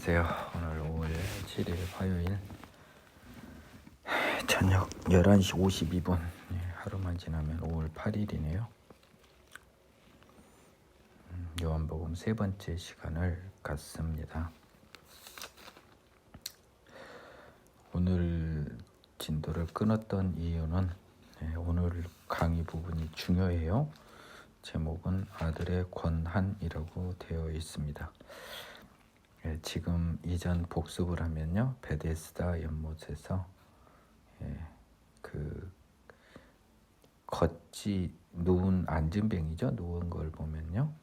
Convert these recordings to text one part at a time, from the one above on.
안녕하세요. 오늘 5월 7일 화요일 저녁 11시 52분. 하루만 지나면 5월 8일이네요. 요한복음 세 번째 시간을 갖습니다. 오늘 진도를 끊었던 이유는 오늘 강의 부분이 중요해요. 제목은 아들의 권한이라고 되어 있습니다. 지금 이전 복습을 하면요, 베데스다 연못에서 그 걷지 누운 안진뱅이죠. 누운 걸 보면요,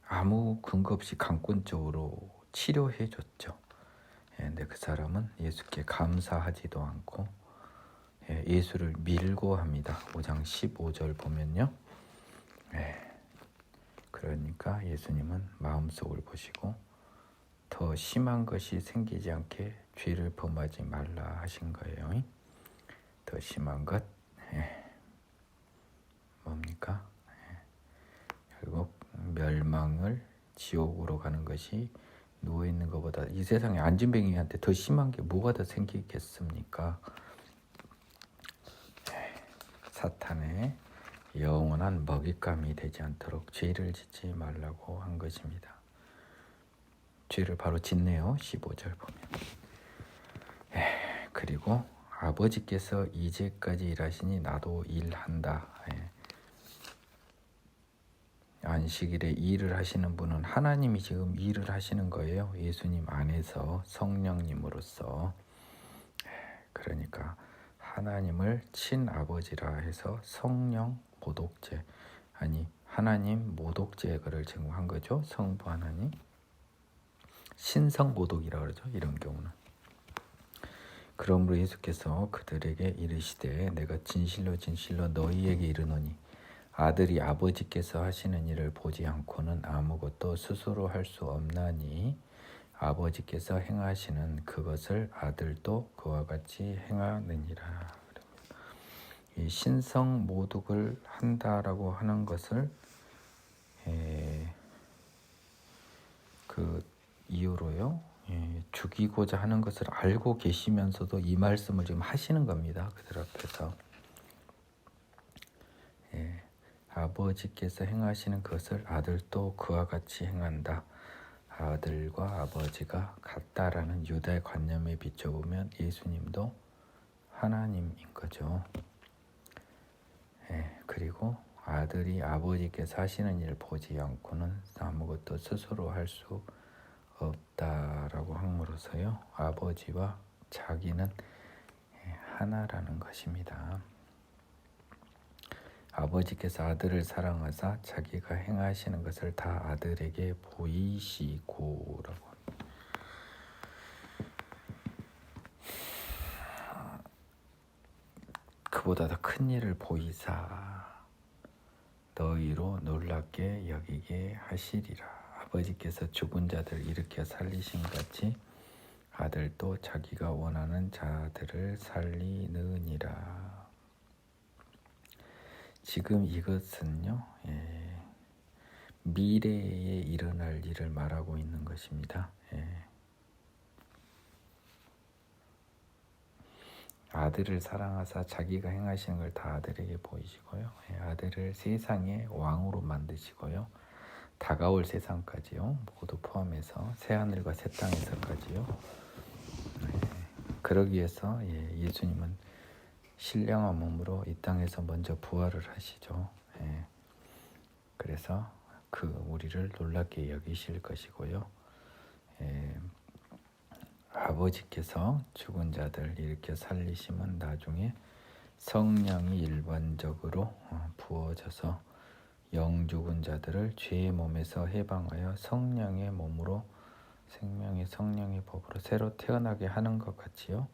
아무 근거 없이 강권적으로 치료해 줬죠. 근데 그 사람은 예수께 감사하지도 않고 예수를 밀고 합니다. 5장 15절 보면요. 그러니까 예수님은 마음속을 보시고 더 심한 것이 생기지 않게 죄를 범하지 말라 하신 거예요. 더 심한 것 뭡니까? 결국 멸망을 지옥으로 가는 것이 누워있는 것보다 이 세상에 안진뱅이한테 더 심한 게 뭐가 더 생기겠습니까? 사탄의 영원한 먹잇감이 되지 않도록 죄를 짓지 말라고 한 것입니다. 죄를 바로 짓네요. 15절 보면. 그리고 아버지께서 이제까지 일하시니 나도 일한다. 안식일에 일을 하시는 분은 하나님이 지금 일을 하시는 거예요. 예수님 안에서 성령님으로서. 그러니까 하나님을 친아버지라 해서 성령 모독죄, 아니 하나님 모독죄를 제공한 거죠. 성부 하나님. 신성 모독이라고 그러죠. 이런 경우는. 그러므로 예수께서 그들에게 이르시되 내가 진실로 진실로 너희에게 이르노니 아들이 아버지께서 하시는 일을 보지 않고는 아무것도 스스로 할 수 없나니 아버지께서 행하시는 그것을 아들도 그와 같이 행하느니라. 이 신성 모독을 한다라고 하는 것을 그 이유로요, 죽이고자 하는 것을 알고 계시면서도 이 말씀을 지금 하시는 겁니다. 그들 앞에서. 아버지께서 행하시는 것을 아들도 그와 같이 행한다. 아들과 아버지가 같다라는 유대 관념에 비춰보면 예수님도 하나님인 거죠. 그리고 아들이 아버지께서 하시는 일을 보지 않고는 아무것도 스스로 할 수 없다라고 함으로써요, 아버지와 자기는 하나라는 것입니다. 아버지께서 아들을 사랑하사 자기가 행하시는 것을 다 아들에게 보이시고라고 합니다. 그보다 더 큰 일을 보이사 너희로 놀랍게 여기게 하시리라. 아버지께서 죽은 자들 일으켜 살리신 같이 아들도 자기가 원하는 자들을 살리느니라. 지금 이것은요, 미래에 일어날 일을 말하고 있는 것입니다. 아들을 사랑하사 자기가 행하시는 걸 다 아들에게 보이시고요. 아들을 세상의 왕으로 만드시고요. 다가올 세상까지요, 모두 포함해서 새하늘과 새 땅에서까지요. 그러기 위해서 예수님은 신령한 몸으로 이 땅에서 먼저 부활을 하시죠. 그래서 그 우리를 놀랍게 여기실 것이고요. 아버지께서 죽은 자들 일으켜 살리심은 나중에 성령이 일반적으로 부어져서 영 죽은 자들을 죄의 몸에서 해방하여 성령의 몸으로 생명의 성령의 법으로 새로 태어나게 하는 것 같이요,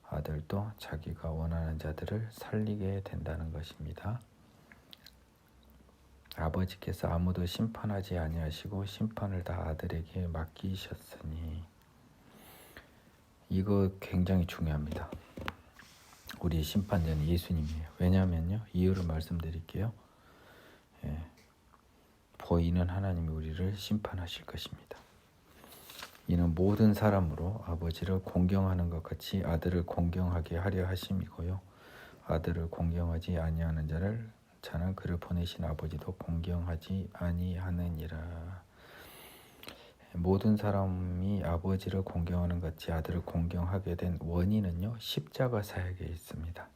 아들도 자기가 원하는 자들을 살리게 된다는 것입니다. 아버지께서 아무도 심판하지 아니하시고 심판을 다 아들에게 맡기셨으니. 이거 굉장히 중요합니다. 우리 심판자는 예수님이에요. 왜냐하면요, 이유를 말씀드릴게요. 보이는 하나님이 우리를 심판하실 것입니다. 이는 모든 사람으로 아버지를 공경하는 것 같이 아들을 공경하게 하려 하심이고요. 아들을 공경하지 아니하는 자는 그를 보내신 아버지도 공경하지 아니하느니라. 모든 사람이 아버지를 공경하는 것 같이 아들을 공경하게 된 원인은요, 십자가 사역에 있습니다.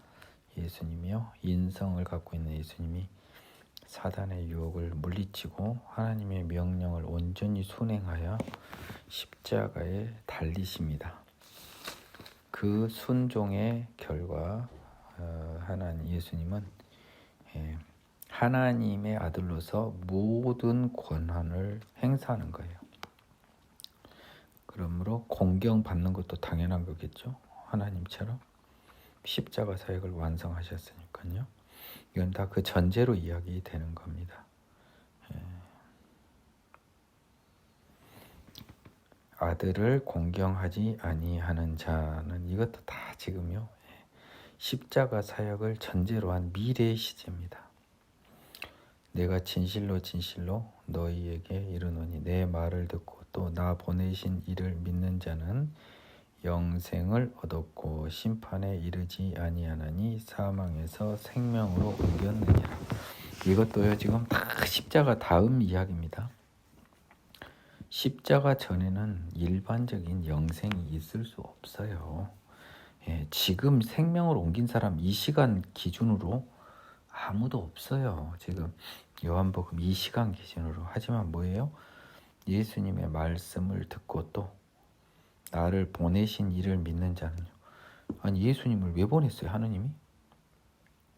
예수님이요, 인성을 갖고 있는 예수님이 사단의 유혹을 물리치고 하나님의 명령을 온전히 순행하여 십자가에 달리십니다. 그 순종의 결과 하나님 예수님은 하나님의 아들로서 모든 권한을 행사하는 거예요. 그러므로 공경받는 것도 당연한 거겠죠. 하나님처럼 십자가 사역을 완성하셨으니까요. 이건 다 그 전제로 이야기되는 겁니다. 아들을 공경하지 아니하는 자는 이것도 다 지금요, 십자가 사역을 전제로 한 미래의 시제입니다. 내가 진실로 진실로 너희에게 이르노니 내 말을 듣고 또 나 보내신 이를 믿는 자는 영생을 얻었고 심판에 이르지 아니하나니 사망에서 생명으로 옮겼느니라. 이것도요, 지금 다 십자가 다음 이야기입니다. 십자가 전에는 일반적인 영생이 있을 수 없어요. 지금 생명을 옮긴 사람 이 시간 기준으로 아무도 없어요. 지금 요한복음 이 시간 기준으로. 하지만 뭐예요? 예수님의 말씀을 듣고 또 나를 보내신 이를 믿는 자는요. 아니, 예수님을 왜 보냈어요? 하느님이?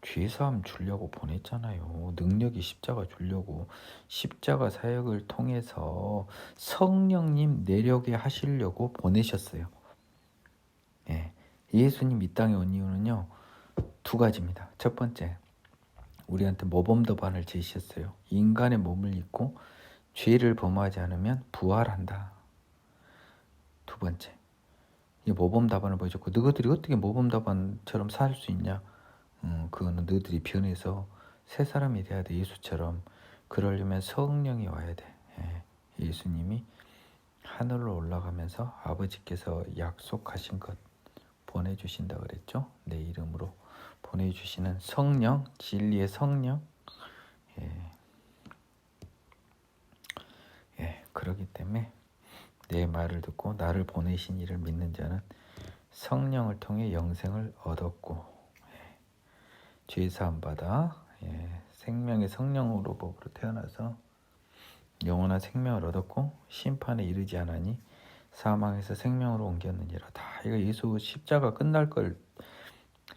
죄사함 주려고 보냈잖아요. 능력이 십자가 주려고. 십자가 사역을 통해서 성령님 내려게 하시려고 보내셨어요. 예수님 이 땅에 온 이유는요, 두 가지입니다. 첫 번째, 우리한테 모범도반을 제시했어요. 인간의 몸을 입고 죄를 범하지 않으면 부활한다. 두 번째, 이 모범답안을 보여줬고, 너희들이 어떻게 모범답안처럼 살 수 있냐? 그거는 너희들이 변해서 새 사람이 돼야 돼. 예수처럼. 그러려면 성령이 와야 돼. 예수님이 하늘로 올라가면서 아버지께서 약속하신 것 보내주신다 그랬죠. 내 이름으로 보내주시는 성령, 진리의 성령. 그렇기 때문에 내 말을 듣고 나를 보내신 이를 믿는 자는 성령을 통해 영생을 얻었고, 죄사함 받아 생명의 성령으로 법으로 태어나서 영원한 생명을 얻었고 심판에 이르지 않으니 사망에서 생명으로 옮겼느니라. 다 이거 예수 십자가 끝날 걸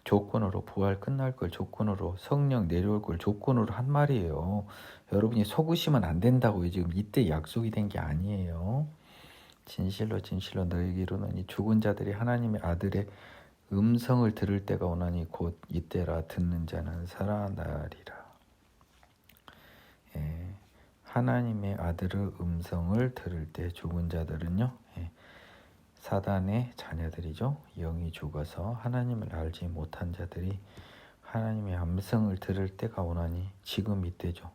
조건으로, 부활 끝날 걸 조건으로, 성령 내려올 걸 조건으로 한 말이에요. 여러분이 속으시면 안 된다고요. 지금 이때 약속이 된 게 아니에요. 진실로 진실로 너희에게 이르노니 죽은 자들이 하나님의 아들의 음성을 들을 때가 오나니 곧 이때라. 듣는 자는 살아나리라. 하나님의 아들의 음성을 들을 때 죽은 자들은요, 사단의 자녀들이죠. 영이 죽어서 하나님을 알지 못한 자들이 하나님의 음성을 들을 때가 오나니 지금 이때죠.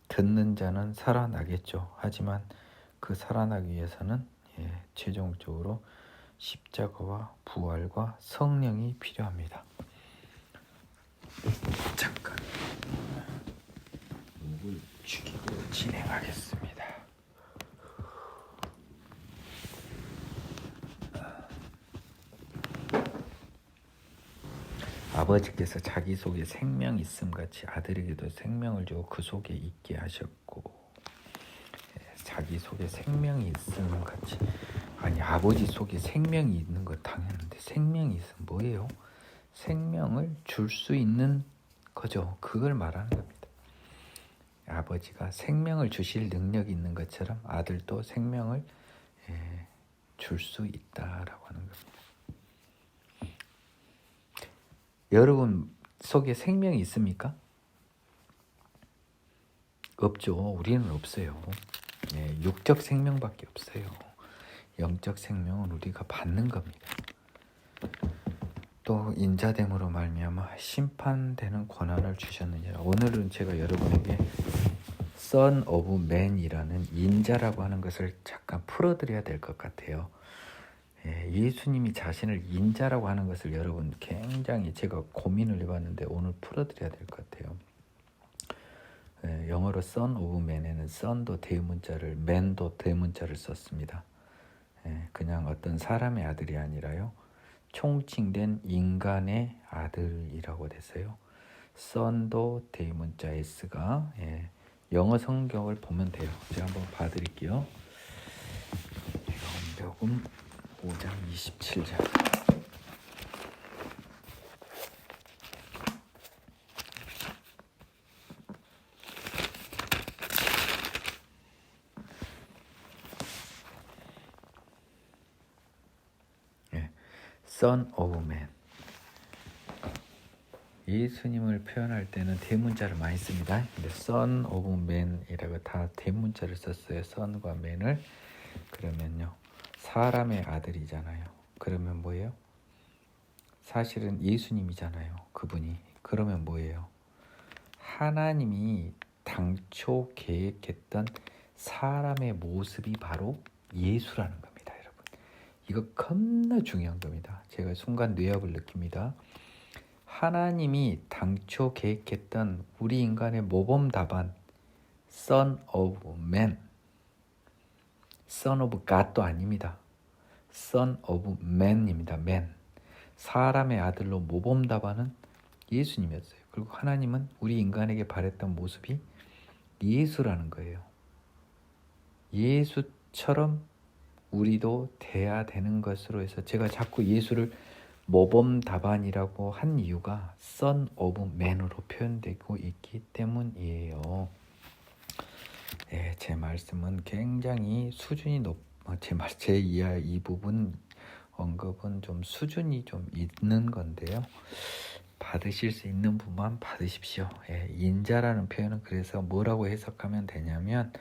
듣는 자는 살아나겠죠. 하지만 그 살아나기 위해서는 최종적으로 십자가와 부활과 성령이 필요합니다. 잠깐 목을 죽이고 진행하겠습니다. 아버지께서 자기 속에 생명이 있음 같이 아들에게도 생명을 주고 그 속에 있게 하셨고, 자기 속에 생명이 있음 같이. 아니, 아버지 속에 생명이 있는 거 당연한데 생명이 있으면 뭐예요? 생명을 줄 수 있는 거죠. 그걸 말하는 겁니다. 아버지가 생명을 주실 능력이 있는 것처럼 아들도 생명을 줄 수 있다라고 하는 겁니다. 여러분 속에 생명이 있습니까? 없죠. 우리는 없어요. 육적 생명밖에 없어요. 영적 생명은 우리가 받는 겁니다. 또 인자됨으로 말미암아 심판되는 권한을 주셨느니라. 오늘은 제가 여러분에게 Son of Man이라는 인자라고 하는 것을 잠깐 풀어드려야 될 것 같아요. 예수님이 자신을 인자라고 하는 것을 여러분 굉장히 제가 고민을 해봤는데 오늘 풀어드려야 될 것 같아요. 영어로 Son of Man에는 Son도 대문자를, Man도 대문자를 썼습니다. 그냥 어떤 사람의 아들이 아니라요, 총칭된 인간의 아들이라고 됐어요. Son도 대문자 S가 영어 성경을 보면 돼요. 제가 한번 봐드릴게요. 요한복음 5장 27절. Son of Man. 예수님을 표현할 때는 대문자를 많이 씁니다. 근데 Son of Man이라고 다 대문자를 썼어요. Son과 Man을. 그러면요, 사람의 아들이잖아요. 그러면 뭐예요? 사실은 예수님이잖아요. 그분이. 그러면 뭐예요? 하나님이 당초 계획했던 사람의 모습이 바로 예수라는 겁니다, 여러분. 이거 겁나 중요한 겁니다. 제가 순간 뇌압을 느낍니다. 하나님이 당초 계획했던 우리 인간의 모범 답안, Son of Man, Son of God도 아닙니다. Son of Man입니다. Man. 사람의 아들로 모범 답안은 예수님이었어요. 그리고 하나님은 우리 인간에게 바랬던 모습이 예수라는 거예요. 예수처럼 우리도 돼야 되는 것으로 해서 제가 자꾸 예수를 모범 답안이라고 한 이유가 Son of Man으로 표현되고 있기 때문이에요. 제 말씀은 굉장히 수준이 제 이하 이 부분 언급은 좀 수준이 좀 있는 건데요. 받으실 수 있는 분만 받으십시오. 인자라는 표현은 그래서 뭐라고 해석하면 되냐면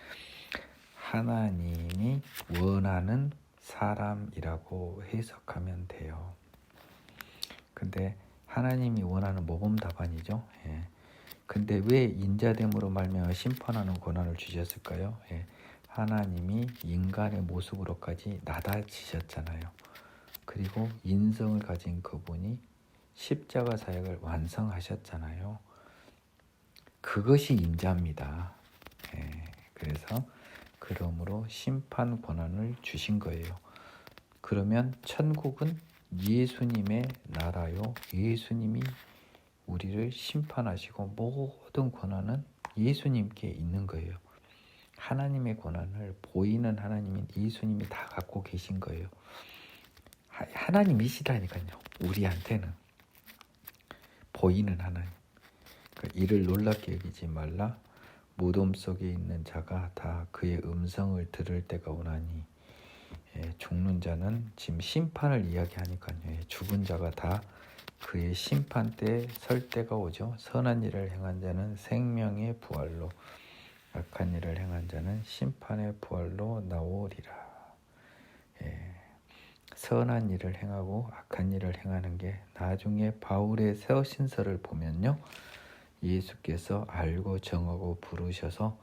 하나님이 원하는 사람이라고 해석하면 돼요. 근데 하나님이 원하는 모범 답안이죠. 근데 왜 인자됨으로 말미암아 심판하는 권한을 주셨을까요? 하나님이 인간의 모습으로까지 나다지셨잖아요. 그리고 인성을 가진 그분이 십자가 사역을 완성하셨잖아요. 그것이 인자입니다. 그래서 그러므로 심판 권한을 주신 거예요. 그러면 천국은 예수님의 나라요. 예수님이 우리를 심판하시고 모든 권한은 예수님께 있는 거예요. 하나님의 권한을 보이는 하나님인 예수님이 다 갖고 계신 거예요. 하나님이시다니까요. 우리한테는 보이는 하나님. 이를 놀랍게 여기지 말라. 무덤 속에 있는 자가 다 그의 음성을 들을 때가 오나니. 죽는 자는 지금 심판을 이야기하니까요. 죽은 자가 다 그의 심판 때에 설 때가 오죠. 선한 일을 행한 자는 생명의 부활로, 악한 일을 행한 자는 심판의 부활로 나오리라. 선한 일을 행하고 악한 일을 행하는 게 나중에 바울의 서신서를 보면요, 예수께서 알고 정하고 부르셔서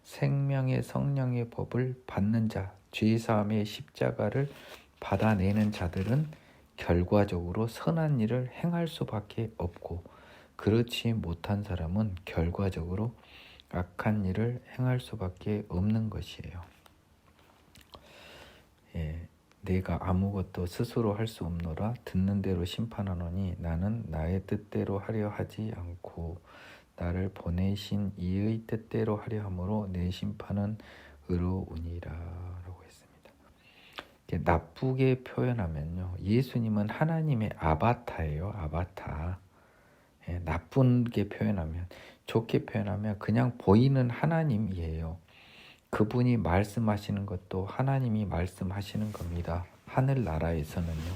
생명의 성령의 법을 받는 자, 죄사함의 십자가를 받아내는 자들은 결과적으로 선한 일을 행할 수밖에 없고, 그렇지 못한 사람은 결과적으로 악한 일을 행할 수밖에 없는 것이에요. 내가 아무것도 스스로 할 수 없노라. 듣는 대로 심판하노니 나는 나의 뜻대로 하려 하지 않고 나를 보내신 이의 뜻대로 하려 함으로 내 심판은 의로우니라 라고 했습니다. 나쁘게 표현하면요, 예수님은 하나님의 아바타예요. 아바타. 나쁘게 표현하면, 좋게 표현하면 그냥 보이는 하나님이에요. 그분이 말씀하시는 것도 하나님이 말씀하시는 겁니다. 하늘나라에서는요.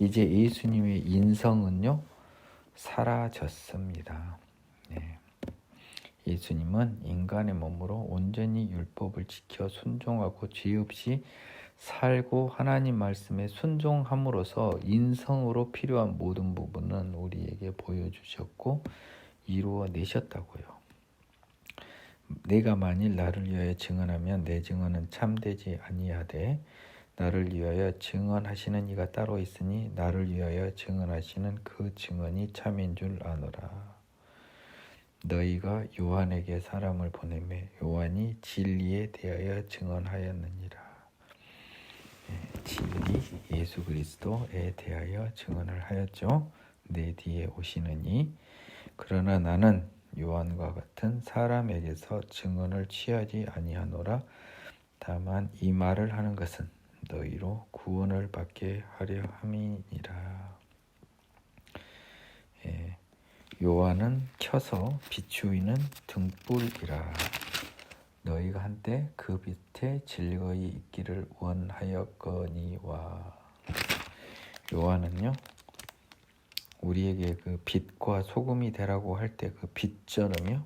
이제 예수님의 인성은요, 사라졌습니다. 예수님은 인간의 몸으로 온전히 율법을 지켜 순종하고 죄 없이 살고 하나님 말씀에 순종함으로써 인성으로 필요한 모든 부분은 우리에게 보여주셨고 이루어내셨다고요. 내가 만일 나를 위하여 증언하면 내 증언은 참되지 아니하되 나를 위하여 증언하시는 이가 따로 있으니 나를 위하여 증언하시는 그 증언이 참인 줄 아노라. 너희가 요한에게 사람을 보내매 요한이 진리에 대하여 증언하였느니라. 진리 예수 그리스도에 대하여 증언을 하였죠. 내 뒤에 오시느니 그러나 나는 요한과 같은 사람에게서 증언을 취하지 아니하노라. 다만 이 말을 하는 것은 너희로 구원을 받게 하려 함이니라. 요한은 켜서 비추이는 등불이라. 너희가 한때 그 빛에 즐거이 있기를 원하였거니와. 요한은요, 우리에게 그 빛과 소금이 되라고 할 때 그 빛전음이요,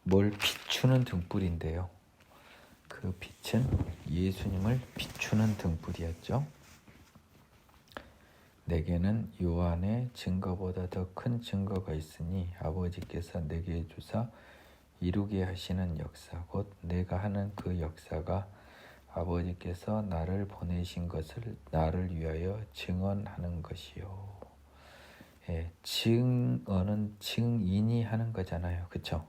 뭘 비추는 등불인데요. 그 빛은 예수님을 비추는 등불이었죠. 내게는 요한의 증거보다 더 큰 증거가 있으니 아버지께서 내게 주사 이루게 하시는 역사 곧 내가 하는 그 역사가 아버지께서 나를 보내신 것을 나를 위하여 증언하는 것이요. 증언은 증인이 하는 거잖아요. 그렇죠?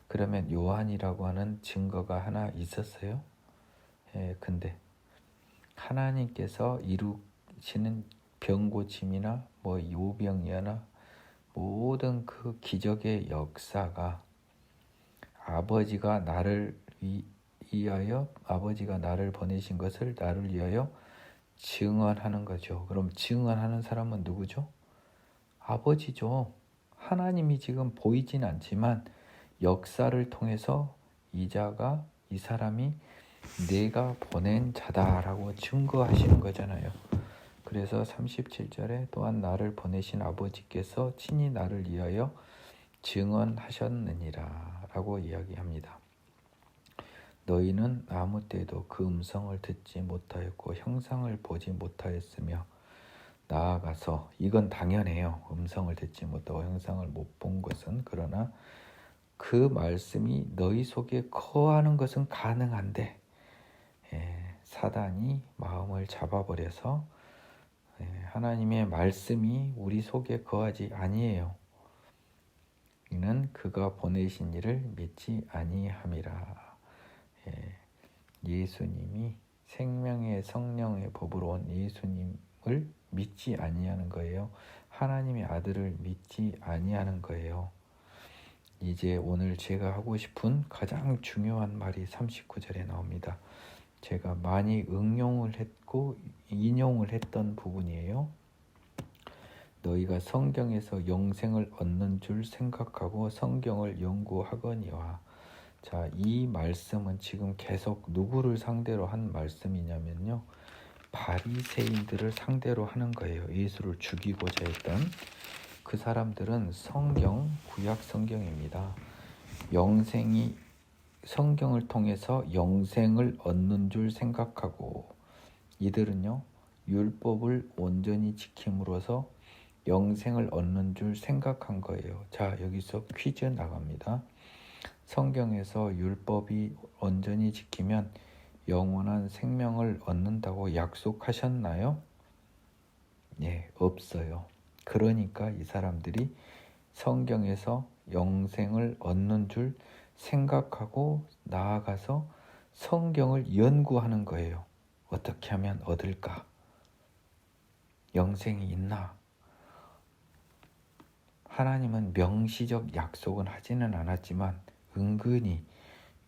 그러면 요한이라고 하는 증거가 하나 있었어요. 근데 하나님께서 이루시는 병고침이나 뭐 요병이나 모든 그 기적의 역사가 아버지가 나를 위하여 아버지가 나를 보내신 것을 나를 위하여 증언하는 거죠. 그럼 증언하는 사람은 누구죠? 아버지죠. 하나님이 지금 보이진 않지만 역사를 통해서 이 사람이 내가 보낸 자다라고 증거하시는 거잖아요. 그래서 37절에 또한 나를 보내신 아버지께서 친히 나를 위하여 증언하셨느니라 라고 이야기합니다. 너희는 아무 때도 그 음성을 듣지 못하였고 형상을 보지 못하였으며 나아가서 이건 당연해요. 음성을 듣지 못하고 형상을 못 본 것은. 그러나 그 말씀이 너희 속에 거하는 것은 가능한데 사단이 마음을 잡아버려서 하나님의 말씀이 우리 속에 거하지 아니해요. 이는 그가 보내신 이를 믿지 아니함이라. 예수님이 생명의 성령의 법으로 온 예수님을 믿지 아니하는 거예요. 하나님의 아들을 믿지 아니하는 거예요. 이제 오늘 제가 하고 싶은 가장 중요한 말이 39절에 나옵니다. 제가 많이 응용을 했고 인용을 했던 부분이에요. 너희가 성경에서 영생을 얻는 줄 생각하고 성경을 연구하거니와. 자, 이 말씀은 지금 계속 누구를 상대로 한 말씀이냐면요, 바리새인들을 상대로 하는 거예요. 예수를 죽이고자 했던 그 사람들은 구약 성경입니다. 성경을 통해서 영생을 얻는 줄 생각하고, 이들은요 율법을 온전히 지킴으로써 영생을 얻는 줄 생각한 거예요. 자, 여기서 퀴즈 나갑니다. 성경에서 율법이 온전히 지키면 영원한 생명을 얻는다고 약속하셨나요? 네, 없어요. 그러니까 이 사람들이 성경에서 영생을 얻는 줄 생각하고 나아가서 성경을 연구하는 거예요. 어떻게 하면 얻을까? 영생이 있나? 하나님은 명시적 약속은 하지는 않았지만 은근히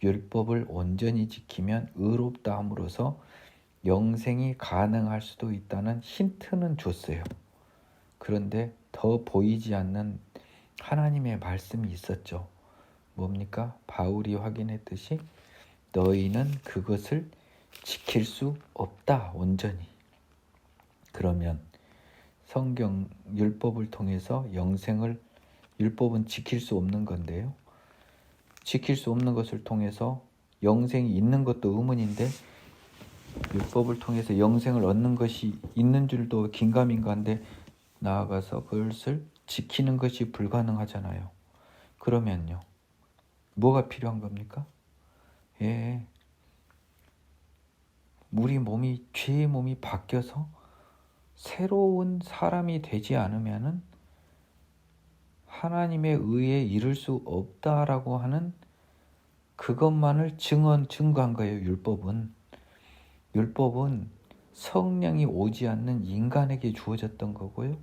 율법을 온전히 지키면 의롭다 함으로써 영생이 가능할 수도 있다는 힌트는 줬어요. 그런데 더 보이지 않는 하나님의 말씀이 있었죠. 뭡니까? 바울이 확인했듯이 너희는 그것을 지킬 수 없다, 온전히. 그러면 성경 율법을 통해서 율법은 지킬 수 없는 건데요. 지킬 수 없는 것을 통해서 영생이 있는 것도 의문인데 율법을 통해서 영생을 얻는 것이 있는 줄도 긴가민가한데 나아가서 그것을 지키는 것이 불가능하잖아요. 그러면요, 뭐가 필요한 겁니까? 예, 우리 몸이 죄의 몸이 바뀌어서 새로운 사람이 되지 않으면은 하나님의 의에 이를 수 없다라고 하는 그것만을 증거한 거예요. 율법은 성령이 오지 않는 인간에게 주어졌던 거고요.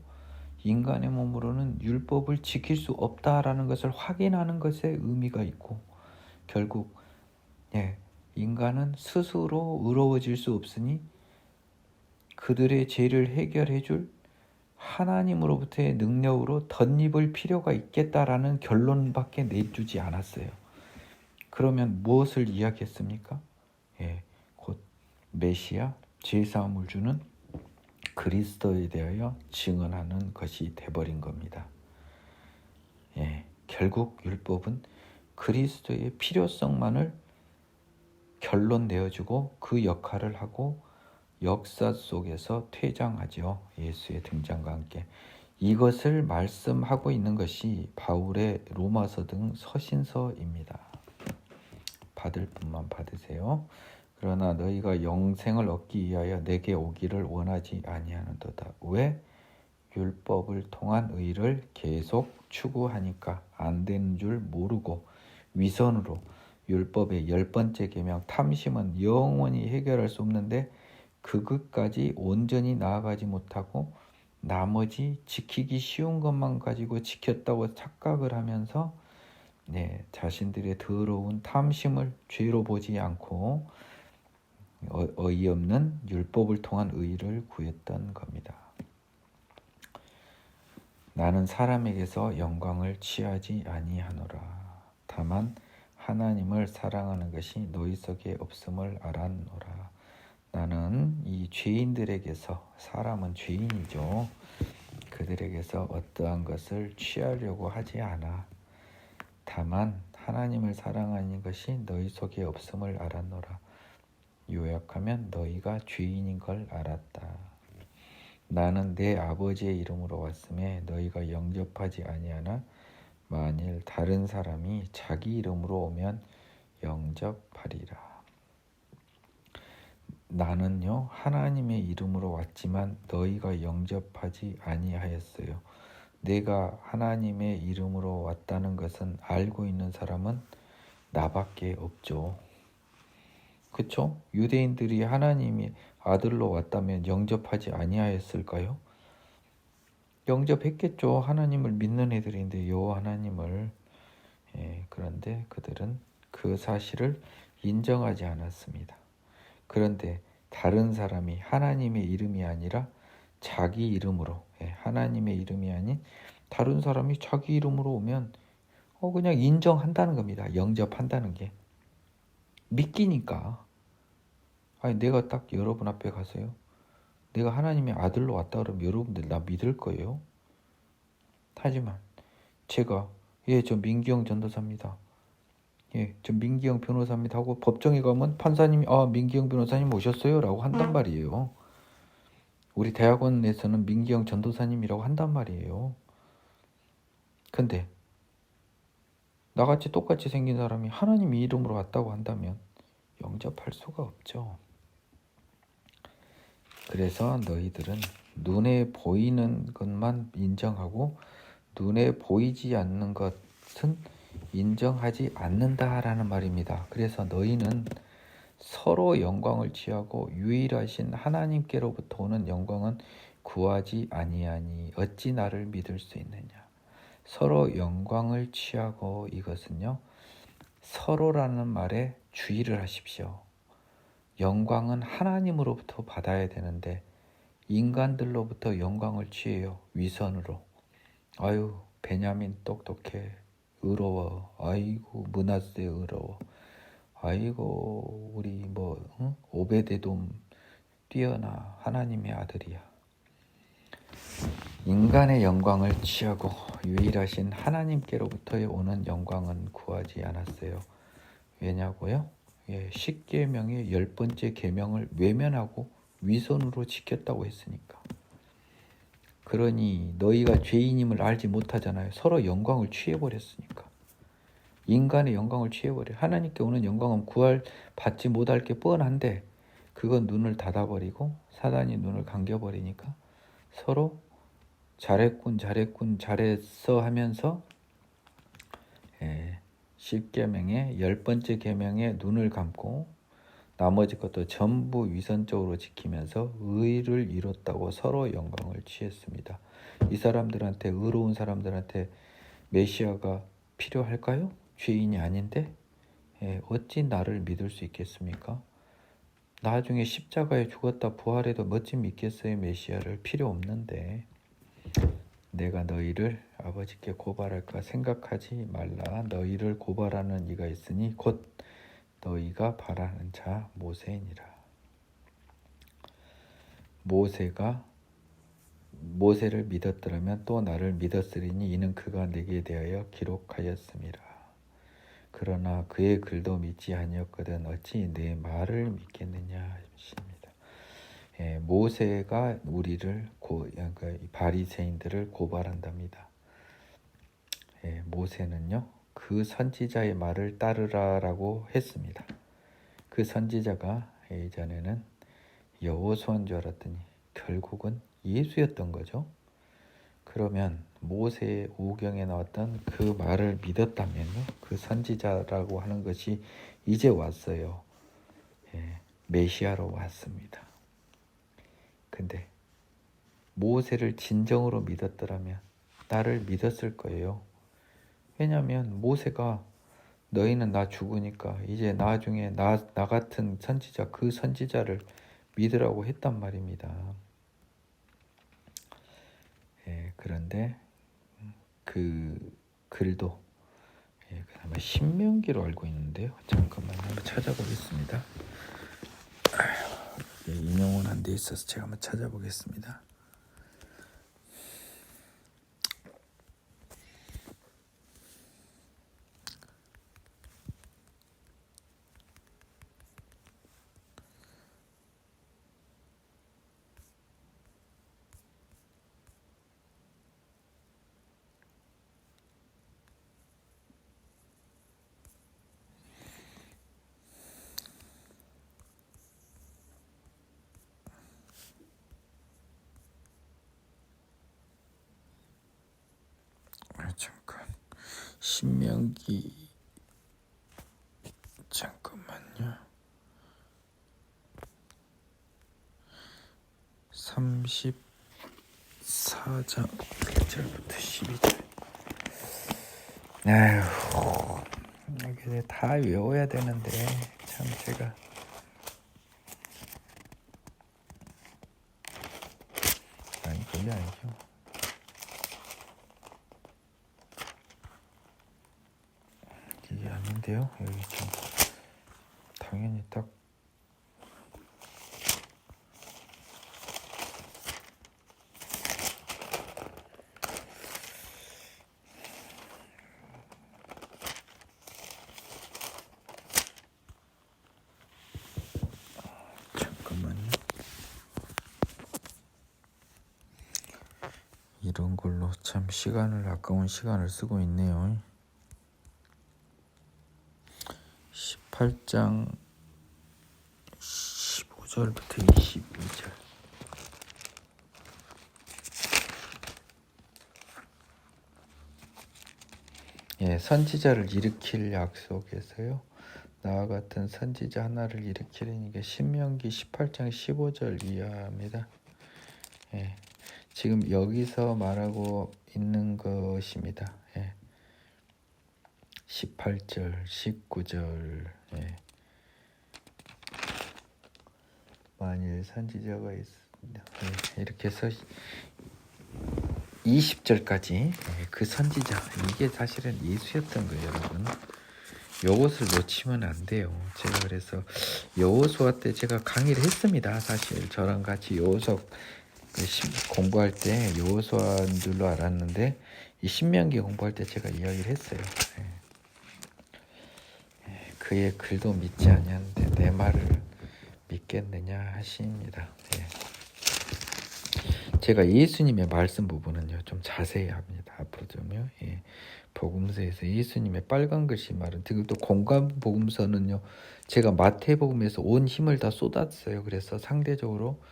인간의 몸으로는 율법을 지킬 수 없다라는 것을 확인하는 것에 의미가 있고, 결국 인간은 스스로 의로워질 수 없으니 그들의 죄를 해결해 줄 하나님으로부터의 능력으로 덧입을 필요가 있겠다라는 결론밖에 내주지 않았어요. 그러면 무엇을 이야기했습니까? 곧 메시아, 죄사함을 주는 그리스도에 대하여 증언하는 것이 돼버린 겁니다. 결국 율법은 그리스도의 필요성만을 결론 내어주고 그 역할을 하고 역사 속에서 퇴장하죠. 예수의 등장과 함께. 이것을 말씀하고 있는 것이 바울의 로마서 등 서신서입니다. 받을 분만 받으세요. 그러나 너희가 영생을 얻기 위하여 내게 오기를 원하지 아니하는도다. 왜? 율법을 통한 의를 계속 추구하니까 안 되는 줄 모르고 위선으로 율법의 10번째 계명 탐심은 영원히 해결할 수 없는데 그것까지 온전히 나아가지 못하고 나머지 지키기 쉬운 것만 가지고 지켰다고 착각을 하면서 자신들의 더러운 탐심을 죄로 보지 않고 어이없는 율법을 통한 의를 구했던 겁니다. 나는 사람에게서 영광을 취하지 아니하노라. 다만 하나님을 사랑하는 것이 너희 속에 없음을 알았노라. 나는 이 죄인들에게서, 사람은 죄인이죠. 그들에게서 어떠한 것을 취하려고 하지 않아. 다만 하나님을 사랑하는 것이 너희 속에 없음을 알았노라. 요약하면 너희가 죄인인 걸 알았다. 나는 내 아버지의 이름으로 왔음에 너희가 영접하지 아니하나 만일 다른 사람이 자기 이름으로 오면 영접하리라. 나는요 하나님의 이름으로 왔지만 너희가 영접하지 아니하였어요. 내가 하나님의 이름으로 왔다는 것은 알고 있는 사람은 나밖에 없죠. 그렇죠? 유대인들이 하나님이 아들로 왔다면 영접하지 아니하였을까요? 영접했겠죠. 하나님을 믿는 애들인데 하나님을. 그런데 그들은 그 사실을 인정하지 않았습니다. 그런데 다른 사람이 하나님의 이름이 아니라 자기 이름으로, 하나님의 이름이 아닌 다른 사람이 자기 이름으로 오면 그냥 인정한다는 겁니다. 영접한다는 게. 믿기니까. 아니 내가 딱 여러분 앞에 가서요, 내가 하나님의 아들로 왔다 그러면 여러분들 나 믿을 거예요. 하지만 제가 저 민기영 전도사입니다. 저 민기영 변호사입니다 하고 법정에 가면 판사님이 민기영 변호사님 오셨어요? 라고 한단 말이에요. 우리 대학원에서는 민기영 전도사님이라고 한단 말이에요. 근데 나같이 똑같이 생긴 사람이 하나님 이름으로 왔다고 한다면 영접할 수가 없죠. 그래서 너희들은 눈에 보이는 것만 인정하고 눈에 보이지 않는 것은 인정하지 않는다라는 말입니다. 그래서 너희는 서로 영광을 취하고 유일하신 하나님께로부터 오는 영광은 구하지 아니하니 어찌 나를 믿을 수 있느냐. 서로 영광을 취하고, 이것은요 서로라는 말에 주의를 하십시오. 영광은 하나님으로부터 받아야 되는데 인간들로부터 영광을 취해요. 위선으로. 아유 베냐민 똑똑해, 의로워. 아이고 므낫세 의로워. 아이고 우리 오베데돔 뛰어나, 하나님의 아들이야. 인간의 영광을 취하고 유일하신 하나님께로부터 오는 영광은 구하지 않았어요. 왜냐고요? 10계명의 10번째 계명을 외면하고 위선으로 지켰다고 했으니까. 그러니 너희가 죄인임을 알지 못하잖아요. 서로 영광을 취해버렸으니까. 인간의 영광을 취해버려. 하나님께 오는 영광은 구할 받지 못할 게 뻔한데 그건 눈을 닫아버리고 사단이 눈을 감겨버리니까 서로 잘했군 잘했어 하면서 10계명의 10번째 계명에 눈을 감고 나머지 것도 전부 위선적으로 지키면서 의를 이뤘다고 서로 영광을 취했습니다. 이 사람들한테, 의로운 사람들한테 메시아가 필요할까요? 죄인이 아닌데 어찌 나를 믿을 수 있겠습니까? 나중에 십자가에 죽었다 부활해도 어찌 믿겠어요? 메시아를. 필요 없는데 내가 너희를 아버지께 고발할까 생각하지 말라. 너희를 고발하는 이가 있으니 곧 너희가 바라는 자 모세니라. 모세를 믿었더라면 또 나를 믿었으리니 이는 그가 내게 대하여 기록하였음이라. 그러나 그의 글도 믿지 아니었거든 어찌 내 말을 믿겠느냐 하십니다. 모세가 우리를 그러니까 바리새인들을 고발한답니다. 모세는요 그 선지자의 말을 따르라라고 했습니다. 그 선지자가 예전에는 여호수아인 줄 알았더니 결국은 예수였던 거죠. 그러면 모세의 오경에 나왔던 그 말을 믿었다면요, 그 선지자라고 하는 것이 이제 왔어요. 메시아로 왔습니다. 근데 모세를 진정으로 믿었더라면 나를 믿었을 거예요. 왜냐하면 모세가 너희는 나 죽으니까 이제 나중에 나 같은 선지자, 그 선지자를 믿으라고 했단 말입니다. 그런데 그 글도 그다음에 신명기로 알고 있는데요. 잠깐만요. 한번 찾아보겠습니다. 인용은 안 돼 있어서 제가 한번 찾아보겠습니다. 잠깐 신명기 잠깐만요. 34장 1절부터 12절. 아휴, 이게 다 외워야 되는데 참 제가 아니 그게 아니죠. 이게 아닌데요. 여기 좀 당연히 딱 잠깐만요. 이런 걸로 참 아까운 시간을 쓰고 있네요. 18장 15절부터 22절. 선지자를 일으킬 약속에서요. 나와 같은 선지자 하나를 일으키려니까 신명기 18장 15절 이하입니다. 지금 여기서 말하고 있는 것입니다. 18절, 19절. 만일 선지자가 있습니다. 이렇게 해서 20절까지 그 선지자, 이게 사실은 예수였던 거예요, 여러분. 이것을 놓치면 안 돼요. 제가 그래서 여호수아 때 제가 강의를 했습니다. 사실 저랑 같이 여호수아 공부할 때 여호수아인 줄로 알았는데 이 신명기 공부할 때 제가 이야기를 했어요. 그의 글도 믿지 아니하는데 내 말을 믿겠느냐 하십니다. 제가 예수님의 말씀 부분은요 좀 자세히 합니다. 앞으로 좀요. 예. 복음서에서 예수님의 빨간 글씨 말은 그리고 또 공간 복음서는요 제가 마태복음에서 온 힘을 다 쏟았어요. 그래서 상대적으로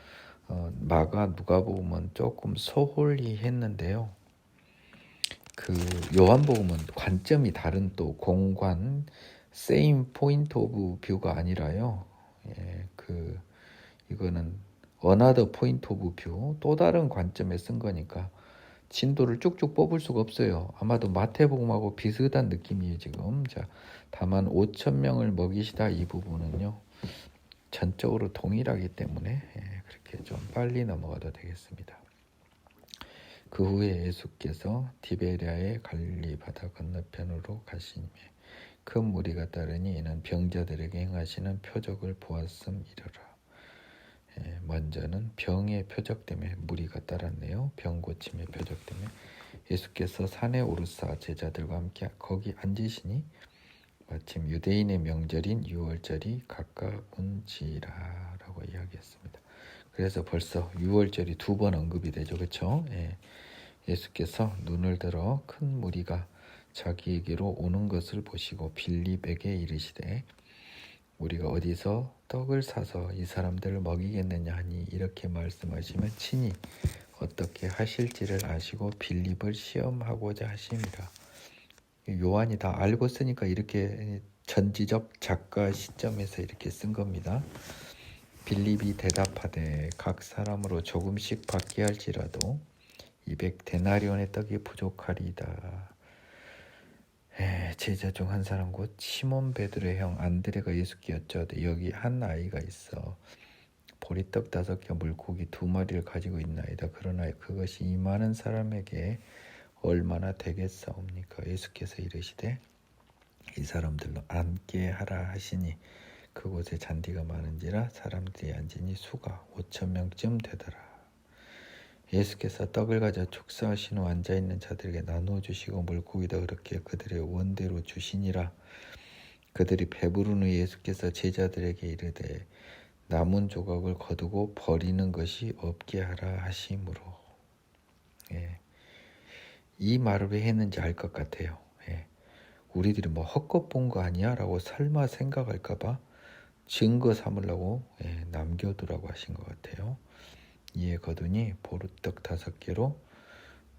마가 누가복음은 조금 소홀히 했는데요. 그 요한복음은 관점이 다른 또 공관 same point of view가 아니라요. 예, 이거는 another point of view 또 다른 관점에 쓴 거니까 진도를 쭉쭉 뽑을 수가 없어요. 아마도 마태복음하고 비슷한 느낌이에요 지금. 자, 다만 5천 명을 먹이시다 이 부분은요 전적으로 동일하기 때문에 그렇게 좀 빨리 넘어가도 되겠습니다. 그 후에 예수께서 디베랴의 갈릴리 바다 건너편으로 가시니 큰 무리가 따르니 이는 병자들에게 행하시는 표적을 보았음이러라. 먼저는 병의 표적 때문에 무리가 따랐네요. 병 고침의 표적 때문에 예수께서 산에 오르사 제자들과 함께 거기 앉으시니 마침 유대인의 명절인 유월절이 가까운지라 라고 이야기했습니다. 그래서 벌써 유월절이 2번 언급이 되죠. 그렇죠? 예수께서 눈을 들어 큰 무리가 자기에게로 오는 것을 보시고 빌립에게 이르시되 우리가 어디서 떡을 사서 이 사람들을 먹이겠느냐 하니 이렇게 말씀하시면 친히 어떻게 하실지를 아시고 빌립을 시험하고자 하심이라. 요한이 다 알고 쓰니까 이렇게 전지적 작가 시점에서 이렇게 쓴 겁니다. 빌립이 대답하되 각 사람으로 조금씩 받게 할지라도 200데나리온의 떡이 부족하리이다. 제자 중 한 사람 곧 시몬 베드로의 형 안드레가 예수께 여쭤되 여기 한 아이가 있어 보리떡 5개 물고기 2마리를 가지고 있나이다. 그러나 그것이 이 많은 사람에게 얼마나 되겠사옵니까? 예수께서 이르시되 이 사람들로 앉게 하라 하시니 그곳에 잔디가 많은지라 사람들이 앉으니 수가 5천 명쯤 되더라. 예수께서 떡을 가져 축사하신 후 앉아있는 자들에게 나누어 주시고 물고기도 그렇게 그들의 원대로 주시니라. 그들이 배부른 후 예수께서 제자들에게 이르되 남은 조각을 거두고 버리는 것이 없게 하라 하심으로. 이 말을 왜 했는지 알 것 같아요. 우리들이 뭐 헛것 본 거 아니야? 라고 설마 생각할까 봐 증거 삼으려고 남겨두라고 하신 것 같아요. 이에 거두니 보리떡 5개로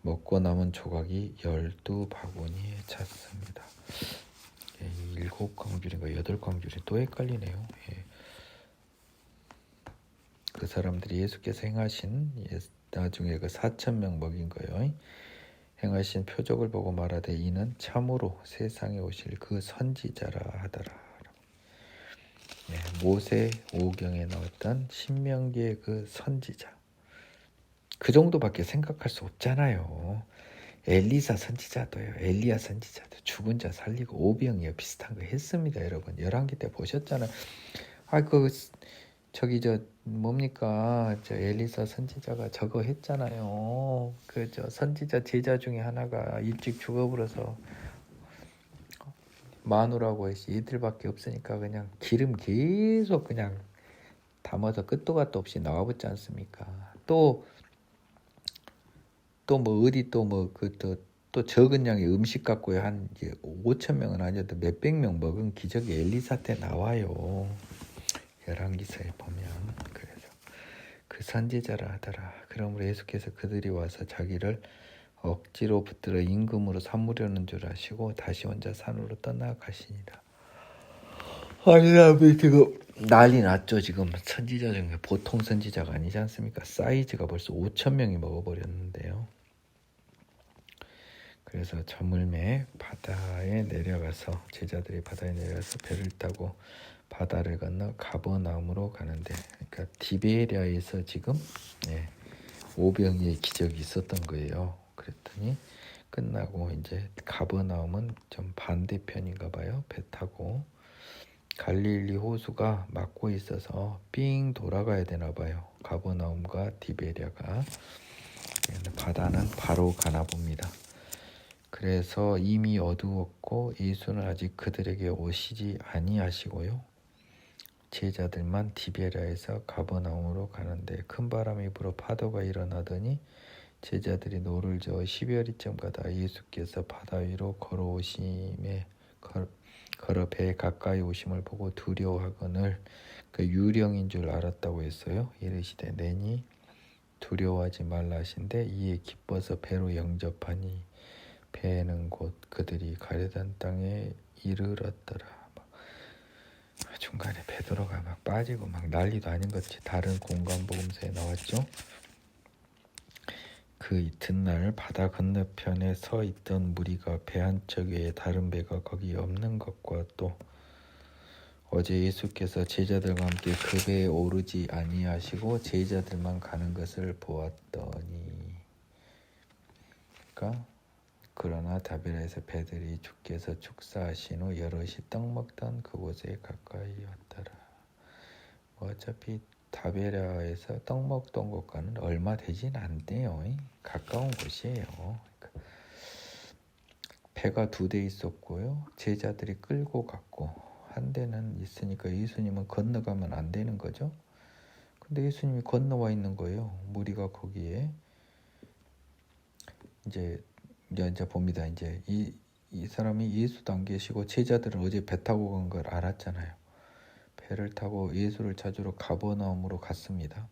먹고 남은 조각이 12바구니에 찼습니다. 7광줄인가 8광줄이 또 헷갈리네요. 그 사람들이 예수께서 행하신 나중에 그 4,000명 먹인 거예요. 행하신 표적을 보고 말하되 이는 참으로 세상에 오실 그 선지자라 하더라. 모세 오경에 나왔던 신명기의 그 선지자. 그 정도밖에 생각할 수 없잖아요. 엘리사 선지자도요. 엘리야 선지자도 죽은 자 살리고 오병이어 비슷한 거 했습니다. 여러분 11기 때 보셨잖아요. 저 엘리사 선지자가 저거 했잖아요. 저 선지자 제자 중에 하나가 일찍 죽어버려서 마누라고 해서 이들밖에 없으니까 그냥 기름 계속 그냥 담아서 끝도 갓도 없이 나와붙지 않습니까? 또 뭐 어디 또 적은 양의 음식 갖고요 한 5천 명은 아니어도 몇백 명 먹은 기적이 엘리사 때 나와요. 열왕기서에 보면. 그래서 그 선지자라 하더라. 그러므로 예수께서 그들이 와서 자기를 억지로 붙들어 임금으로 삼으려는 줄 아시고 다시 혼자 산으로 떠나가시니라. 아니 지금 난리 났죠. 지금 선지자 중에 보통 선지자가 아니지 않습니까? 사이즈가 벌써 5천 명이 먹어버렸는데요. 그래서 저물매 바다에 내려가서 제자들이 바다에 내려가서 배를 타고 바다를 건너 가버나움으로 가는데, 그러니까 디베랴에서 지금 오병이의 기적이 있었던 거예요. 그랬더니 끝나고 이제 가버나움은 좀 반대편인가 봐요. 배 타고 갈릴리 호수가 막고 있어서 삥 돌아가야 되나 봐요. 가버나움과 디베랴가. 바다는 바로 가나 봅니다. 그래서 이미 어두웠고 예수는 아직 그들에게 오시지 아니하시고요. 제자들만 디베랴에서 가버나움으로 가는데 큰 바람이 불어 파도가 일어나더니 제자들이 노를 저어 12여리쯤 가다 예수께서 바다 위로 걸어 배에 가까이 오심을 보고 두려워하거늘 그 유령인 줄 알았다고 했어요. 이르시되 내니 두려워하지 말라 하신데 이에 기뻐서 배로 영접하니 배는 곧 그들이 가려던 땅에 이르렀더라. 중간에 베드로가 막 빠지고 막 난리도 아닌 것이 다른 공간복음서에 나왔죠. 그 이튿날 바다 건너편에 서 있던 무리가 배 한 척 외에 다른 배가 거기 없는 것과 또 어제 예수께서 제자들과 함께 그 배에 오르지 아니하시고 제자들만 가는 것을 보았더니 그러나 다베라에서 배들이 주께서 축사하신 후 여럿이 떡 먹던 그곳에 가까이 왔더라. 어차피 다베라에서 떡 먹던 곳과는 얼마 되진 않대요. 가까운 곳이에요. 배가 2대 있었고요. 제자들이 끌고 갔고 한 대는 있으니까 예수님은 건너가면 안 되는 거죠. 근데 예수님이 건너와 있는 거예요. 무리가 거기에 이제 봅니다. 이제 이 사람이 예수도 안 계시고 제자들은 어제 배 타고 간 걸 알았잖아요. 배를 타고 예수를 찾으러 가버나움으로 갔습니다.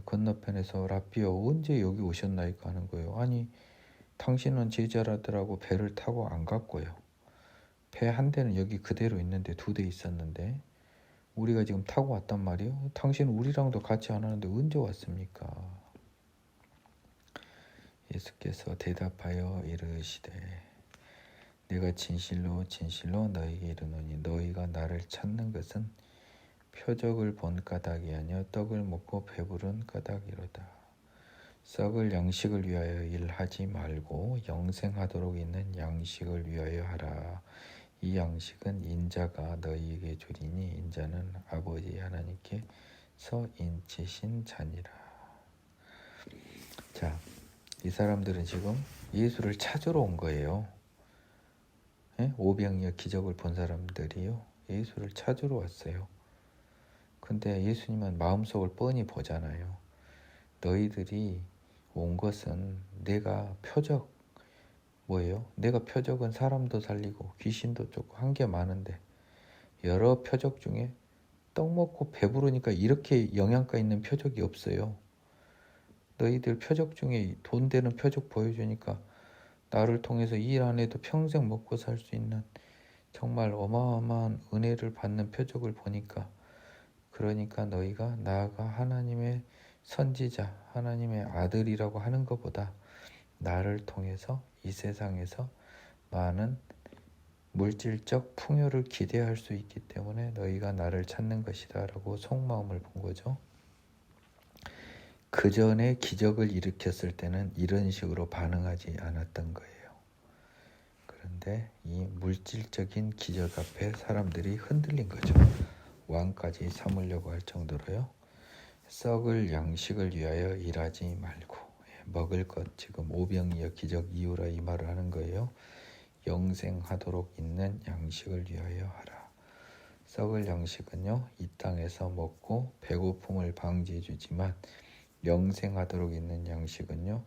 건너편에서 라비어 언제 여기 오셨나이까 하는 거예요. 아니 당신은 제자라더라고 배를 타고 안 갔고요. 배 한 대는 여기 그대로 있는데 2대 있었는데 우리가 지금 타고 왔단 말이에요. 당신은 우리랑도 같이 안 하는데 언제 왔습니까? 예수께서 대답하여 이르시되 내가 진실로 진실로 너희에게 이르노니 너희가 나를 찾는 것은 표적을 본 까닭이 아니요 떡을 먹고 배부른 까닭이로다. 썩을 양식을 위하여 일하지 말고 영생하도록 있는 양식을 위하여 하라. 이 양식은 인자가 너희에게 주리니 인자는 아버지 하나님께서 인치신 자니라. 자, 이 사람들은 지금 예수를 찾으러 온 거예요. 오병이어 기적을 본 사람들이요. 예수를 찾으러 왔어요. 근데 예수님은 마음속을 뻔히 보잖아요. 너희들이 온 것은 내가 표적, 뭐예요? 내가 표적은 사람도 살리고 귀신도 쫓고 한 게 많은데 여러 표적 중에 떡 먹고 배부르니까 이렇게 영양가 있는 표적이 없어요. 너희들 표적 중에 돈 되는 표적 보여주니까 나를 통해서 이 일 안 해도 평생 먹고 살 수 있는 정말 어마어마한 은혜를 받는 표적을 보니까 그러니까 너희가 나아가 하나님의 선지자, 하나님의 아들이라고 하는 것보다 나를 통해서 이 세상에서 많은 물질적 풍요를 기대할 수 있기 때문에 너희가 나를 찾는 것이다 라고 속마음을 본 거죠. 그 전에 기적을 일으켰을 때는 이런 식으로 반응하지 않았던 거예요. 그런데 이 물질적인 기적 앞에 사람들이 흔들린 거죠. 왕까지 삼으려고 할 정도로요. 썩을 양식을 위하여 일하지 말고 먹을 것, 지금 오병이어 기적 이후라 이 말을 하는 거예요. 영생하도록 있는 양식을 위하여 하라. 썩을 양식은요, 이 땅에서 먹고 배고픔을 방지해 주지만 영생하도록 있는 양식은요,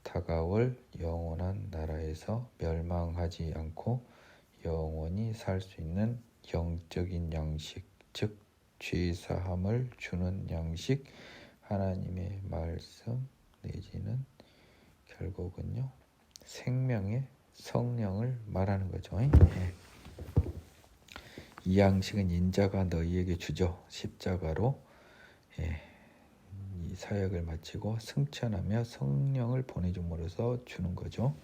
다가올 영원한 나라에서 멸망하지 않고 영원히 살 수 있는 영적인 양식, 즉 죄사함을 주는 양식, 하나님의 말씀 내지는 결국은요 생명의 성령을 말하는 거죠. 이 양식은 인자가 너희에게 주죠. 십자가로 이 사역을 마치고 승천하며 성령을 보내줌으로써 주는 거죠.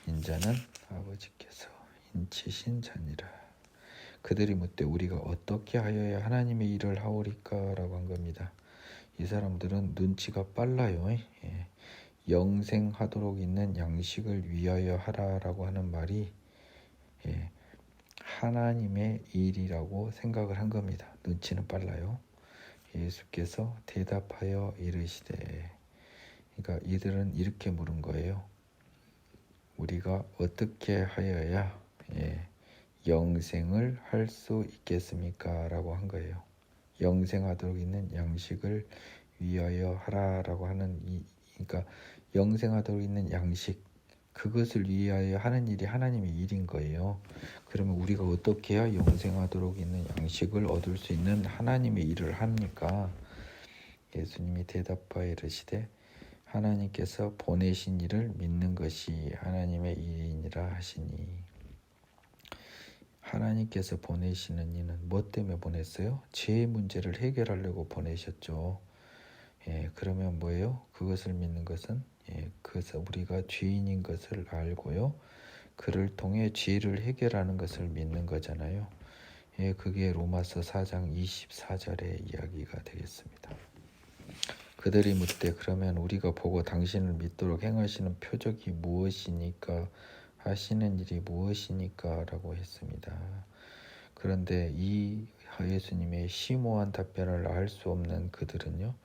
인자는 아버지께서 인치신 자니라. 그들이 묻되 우리가 어떻게 하여야 하나님의 일을 하오리까 라고 한 겁니다. 이 사람들은 눈치가 빨라요. 영생하도록 있는 양식을 위하여 하라라고 하는 말이 하나님의 일이라고 생각을 한 겁니다. 눈치는 빨라요. 예수께서 대답하여 이르시되, 그러니까 이들은 이렇게 물은 거예요. 우리가 어떻게 하여야 영생을 할 수 있겠습니까? 라고 한 거예요. 영생하도록 있는 양식을 위하여 하라라고 하는 그러니까 영생하도록 있는 양식, 그것을 위하여 하는 일이 하나님의 일인 거예요. 그러면 우리가 어떻게 해야 영생하도록 있는 양식을 얻을 수 있는 하나님의 일을 합니까? 예수님이 대답하여 이르시되 하나님께서 보내신 이를 믿는 것이 하나님의 일이니라 하시니, 하나님께서 보내시는 이는 뭐 때문에 보냈어요? 죄의 문제를 해결하려고 보내셨죠. 그러면 뭐예요? 그것을 믿는 것은 그래서 우리가 죄인인 것을 알고요, 그를 통해 죄를 해결하는 것을 믿는 거잖아요. 그게 로마서 4장 24절의 이야기가 되겠습니다. 그들이 묻되 그러면 우리가 보고 당신을 믿도록 행하시는 표적이 무엇이니까, 하시는 일이 무엇이니까 라고 했습니다. 그런데 이 예수님의 심오한 답변을 알 수 없는 그들은요,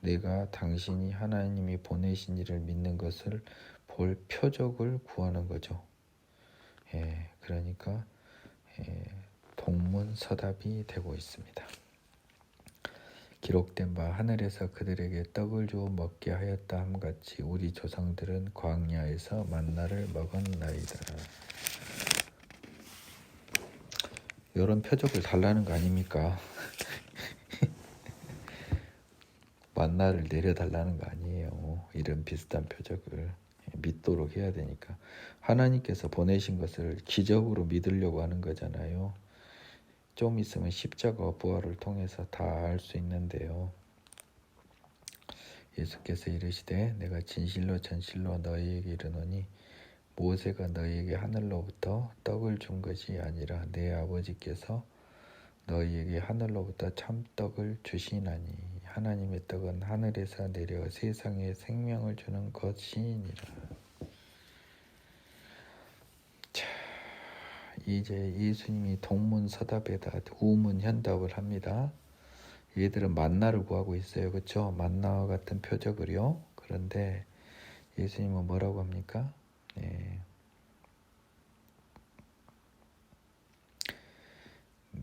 내가 당신이 하나님이 보내신 이를 믿는 것을 볼 표적을 구하는 거죠. 그러니까 동문서답이 되고 있습니다. 기록된 바 하늘에서 그들에게 떡을 주어 먹게 하였다 함같이 우리 조상들은 광야에서 만나를 먹었나이다. 이런 표적을 달라는 거 아닙니까? 만나를 내려달라는 거 아니에요. 이런 비슷한 표적을 믿도록 해야 되니까. 하나님께서 보내신 것을 기적으로 믿으려고 하는 거잖아요. 좀 있으면 십자가 부활을 통해서 다 알 수 있는데요. 예수께서 이르시되 내가 진실로 진실로 너희에게 이르노니 모세가 너희에게 하늘로부터 떡을 준 것이 아니라 내 아버지께서 너희에게 하늘로부터 참떡을 주시나니 하나님의 떡은 하늘에서 내려 세상에 생명을 주는 것이니라. 자, 이제 예수님이 동문서답에다 우문현답을 합니다. 얘들은 만나를 구하고 있어요. 그렇죠? 만나와 같은 표적을요. 그런데 예수님은 뭐라고 합니까?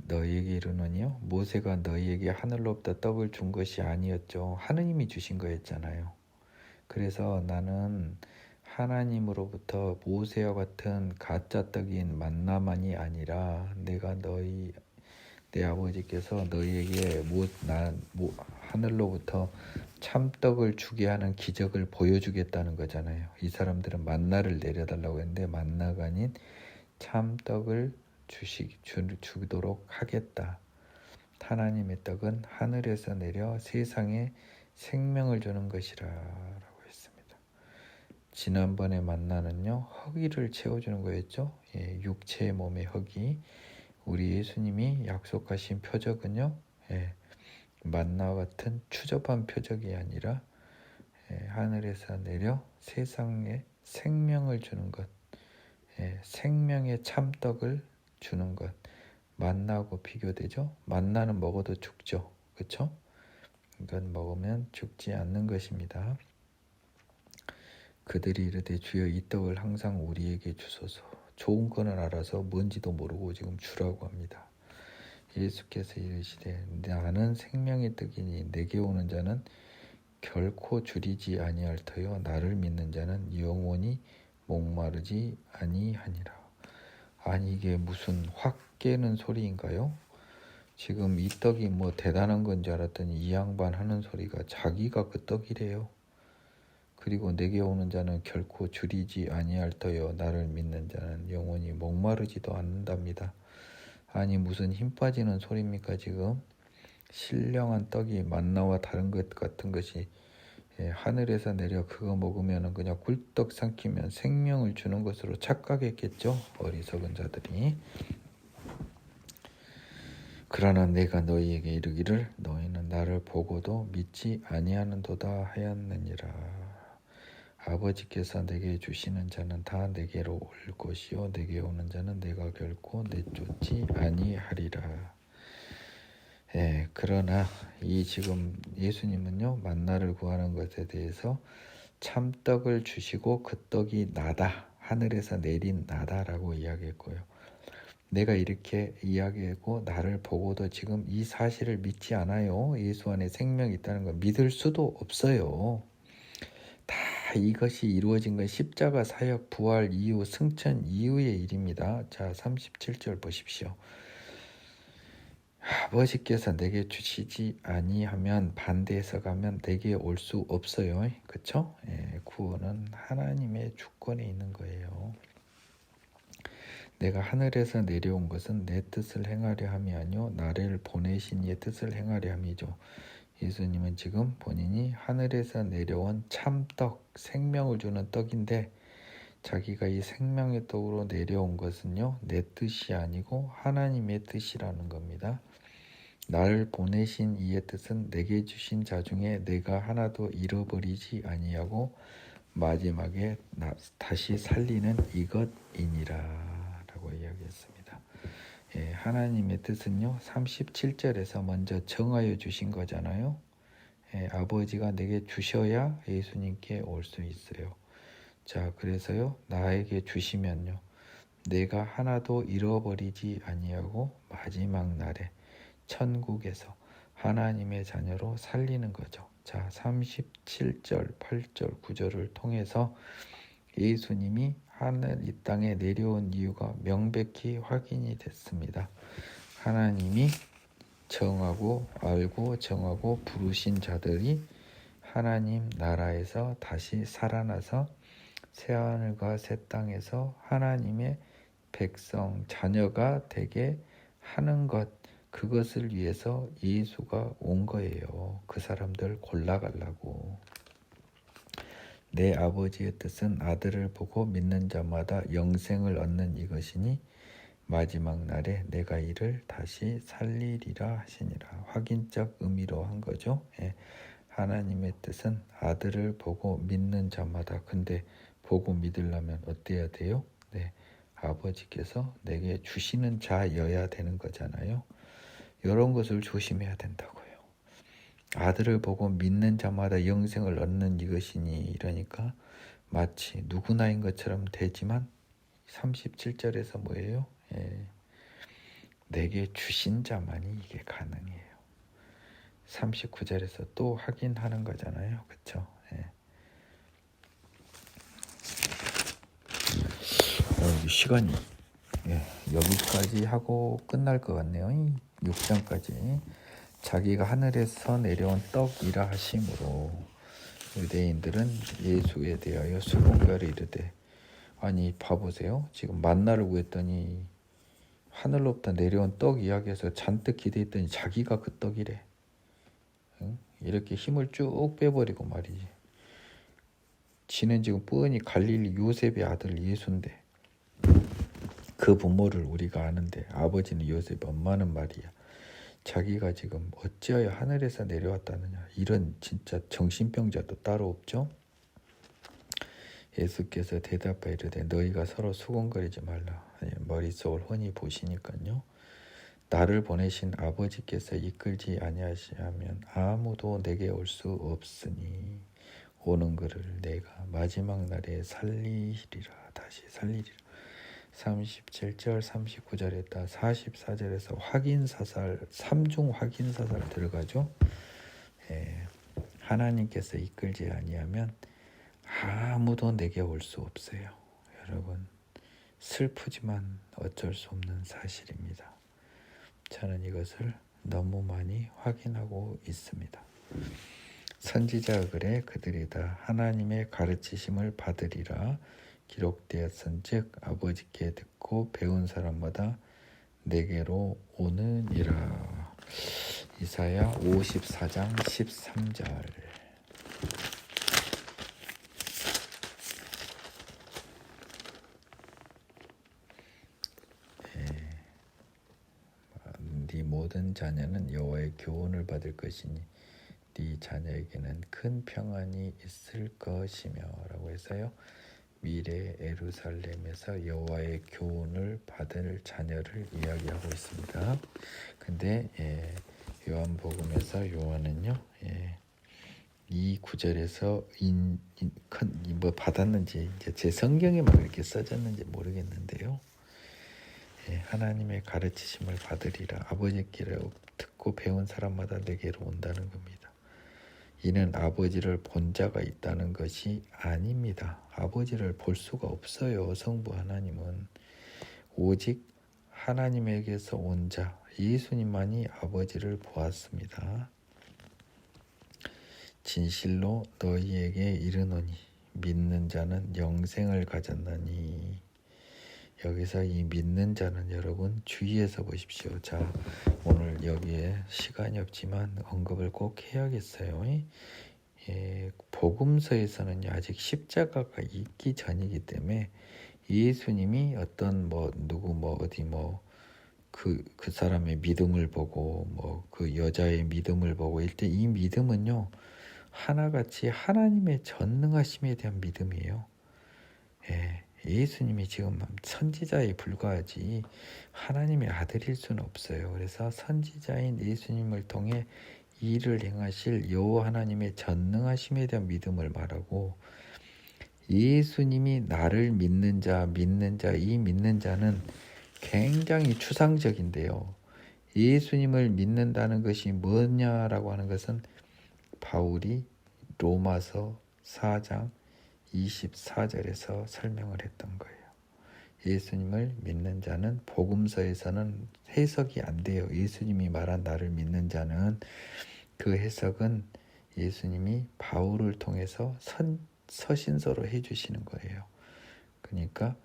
너희에게 이르노니요 모세가 너희에게 하늘로부터 떡을 준 것이 아니었죠. 하느님이 주신 거였잖아요. 그래서 나는 하나님으로부터 모세와 같은 가짜 떡인 만나만이 아니라 내가 내 아버지께서 너희에게 하늘로부터 참떡을 주게 하는 기적을 보여주겠다는 거잖아요. 이 사람들은 만나를 내려달라고 했는데 만나가 아닌 참떡을 주도록 하겠다. 하나님의 떡은 하늘에서 내려 세상에 생명을 주는 것이라 라고 했습니다. 지난번에 만나는요 허기를 채워주는 거였죠. 육체의 몸의 허기. 우리 예수님이 약속하신 표적은요 만나와 같은 추접한 표적이 아니라 하늘에서 내려 세상에 생명을 주는 것, 생명의 참떡을 주는 것. 만나하고 비교되죠. 만나는 먹어도 죽죠. 그렇죠? 이건 먹으면 죽지 않는 것입니다. 그들이 이르되 주여 이 떡을 항상 우리에게 주소서. 좋은 거는 알아서 뭔지도 모르고 지금 주라고 합니다. 예수께서 이르시되 나는 생명의 떡이니 내게 오는 자는 결코 줄이지 아니할 터요 나를 믿는 자는 영원히 목마르지 아니하니라. 아니 이게 무슨 확 깨는 소리인가요? 지금 이 떡이 뭐 대단한 건 줄 알았더니 이 양반 하는 소리가 자기가 그 떡이래요. 그리고 내게 오는 자는 결코 줄이지 아니할 터요 나를 믿는 자는 영원히 목마르지도 않는답니다. 아니 무슨 힘 빠지는 소리입니까 지금? 신령한 떡이 만나와 다른 것 같은 것이 하늘에서 내려 그거 먹으면 그냥 꿀떡 삼키면 생명을 주는 것으로 착각했겠죠. 어리석은 자들이. 그러나 내가 너희에게 이르기를 너희는 나를 보고도 믿지 아니하는도다 하였느니라. 아버지께서 내게 주시는 자는 다 내게로 올 것이요 내게 오는 자는 내가 결코 내쫓지 아니하리라. 그러나 이 지금 예수님은요 만나를 구하는 것에 대해서 참떡을 주시고 그 떡이 나다, 하늘에서 내린 나다라고 이야기했고요. 내가 이렇게 이야기하고 나를 보고도 지금 이 사실을 믿지 않아요. 예수 안에 생명이 있다는 걸 믿을 수도 없어요. 다 이것이 이루어진 건 십자가 사역 부활 이후 승천 이후의 일입니다. 자, 37절 보십시오. 아버지께서 내게 주시지 아니하면 반대해서 가면 내게 올 수 없어요. 그렇죠? 구원은 하나님의 주권에 있는 거예요. 내가 하늘에서 내려온 것은 내 뜻을 행하려 함이 아니요 나를 보내신 이의 뜻을 행하려 함이죠. 예수님은 지금 본인이 하늘에서 내려온 참떡, 생명을 주는 떡인데 자기가 이 생명의 떡으로 내려온 것은요 내 뜻이 아니고 하나님의 뜻이라는 겁니다. 나를 보내신 이의 뜻은 내게 주신 자 중에 내가 하나도 잃어버리지 아니하고 마지막에 다시 살리는 이것이니라 라고 이야기했습니다. 하나님의 뜻은요 37절에서 먼저 정하여 주신 거잖아요. 아버지가 내게 주셔야 예수님께 올 수 있어요. 자, 그래서요 나에게 주시면요 내가 하나도 잃어버리지 아니하고 마지막 날에 천국에서 하나님의 자녀로 살리는 거죠. 자, 37절, 8절, 9절을 통해서 예수님이 하늘 이 땅에 내려온 이유가 명백히 확인이 됐습니다. 하나님이 정하고 알고 정하고 부르신 자들이 하나님 나라에서 다시 살아나서 새하늘과 새 땅에서 하나님의 백성 자녀가 되게 하는 것, 그것을 위해서 예수가 온 거예요. 그 사람들 골라가려고. 내 아버지의 뜻은 아들을 보고 믿는 자마다 영생을 얻는 이것이니 마지막 날에 내가 이를 다시 살리리라 하시니라. 확인적 의미로 한 거죠. 하나님의 뜻은 아들을 보고 믿는 자마다. 근데 보고 믿으려면 어때야 돼요? 아버지께서 내게 주시는 자여야 되는 거잖아요. 이런 것을 조심해야 된다고요. 아들을 보고 믿는 자마다 영생을 얻는 이것이니 이러니까 마치 누구나인 것처럼 되지만 37절에서 뭐예요? 내게 주신 자만이 이게 가능해요. 39절에서 또 확인하는 거잖아요. 그렇죠? 시간이 여기까지 하고 끝날 것 같네요. 6장까지. 자기가 하늘에서 내려온 떡이라 하심으로 유대인들은 예수에 대하여 수군거리 이르되, 아니 봐보세요. 지금 만나를 구했더니 하늘로부터 내려온 떡 이야기해서 잔뜩 기대했더니 자기가 그 떡이래. 이렇게 힘을 쭉 빼버리고 말이지. 지는 지금 뻔히 갈릴리 요셉의 아들 예수인데 그 부모를 우리가 아는데 아버지는 요셉, 엄마는 마리아. 자기가 지금 어찌하여 하늘에서 내려왔다느냐. 이런 진짜 정신병자도 따로 없죠. 예수께서 대답하여 이르되 너희가 서로 수군거리지 말라. 머릿속을 훤히 보시니까요. 나를 보내신 아버지께서 이끌지 아니하시면 아무도 내게 올 수 없으니 오는 그를 내가 마지막 날에 살리리라. 다시 살리리라. 37절 39절에 따라 44절에서 확인사살 3중 확인사살 들어가죠. 하나님께서 이끌지 아니하면 아무도 내게 올 수 없어요. 여러분 슬프지만 어쩔 수 없는 사실입니다. 저는 이것을 너무 많이 확인하고 있습니다. 선지자가 그래 그들이 다 하나님의 가르치심을 받으리라 기록되었은즉 아버지께 듣고 배운 사람마다 내게로 오느니라. 이사야 54장 13절. 네 모든 자녀는 여호와의 교훈을 받을 것이니 네 자녀에게는 큰 평안이 있을 것이며 라고 해서요. 미래 예루살렘에서 여호와의 교훈을 받을 자녀를 이야기하고 있습니다. 근데 요한복음에서 요한은요, 이 구절에서 뭐 받았는지 이제 제 성경에만 이렇게 써졌는지 모르겠는데요. 하나님의 가르치심을 받으리라. 아버지 길을 듣고 배운 사람마다 내게로 온다는 겁니다. 이는 아버지를 본 자가 있다는 것이 아닙니다. 아버지를 볼 수가 없어요. 성부 하나님은. 오직 하나님에게서 온 자, 예수님만이 아버지를 보았습니다. 진실로 너희에게 이르노니 믿는 자는 영생을 가졌나니. 여기서 이 믿는 자는 여러분 주의해서 보십시오. 자, 오늘 여기에 시간이 없지만 언급을 꼭 해야겠어요. 복음서에서는 아직 십자가가 있기 전이기 때문에 예수님이 어떤 그 사람의 믿음을 보고 그 여자의 믿음을 보고 일때 이 믿음은요 하나같이 하나님의 전능하심에 대한 믿음이에요. 예수님이 지금 선지자에 불과하지 하나님의 아들일 수는 없어요. 그래서 선지자인 예수님을 통해 일을 행하실 여호와 하나님의 전능하심에 대한 믿음을 말하고, 예수님이 나를 믿는 자, 이 믿는 자는 굉장히 추상적인데요. 예수님을 믿는다는 것이 뭐냐라고 하는 것은 바울이 로마서 4장 24절에서 설명을 했던 거예요. 예수님을 믿는 자는 복음서에서는 해석이 안 돼요. 예수님이 말한 나를 믿는 자는 그 해석은 예수님이 바울을 통해서 서신서로 해주시는 거예요. 그러니까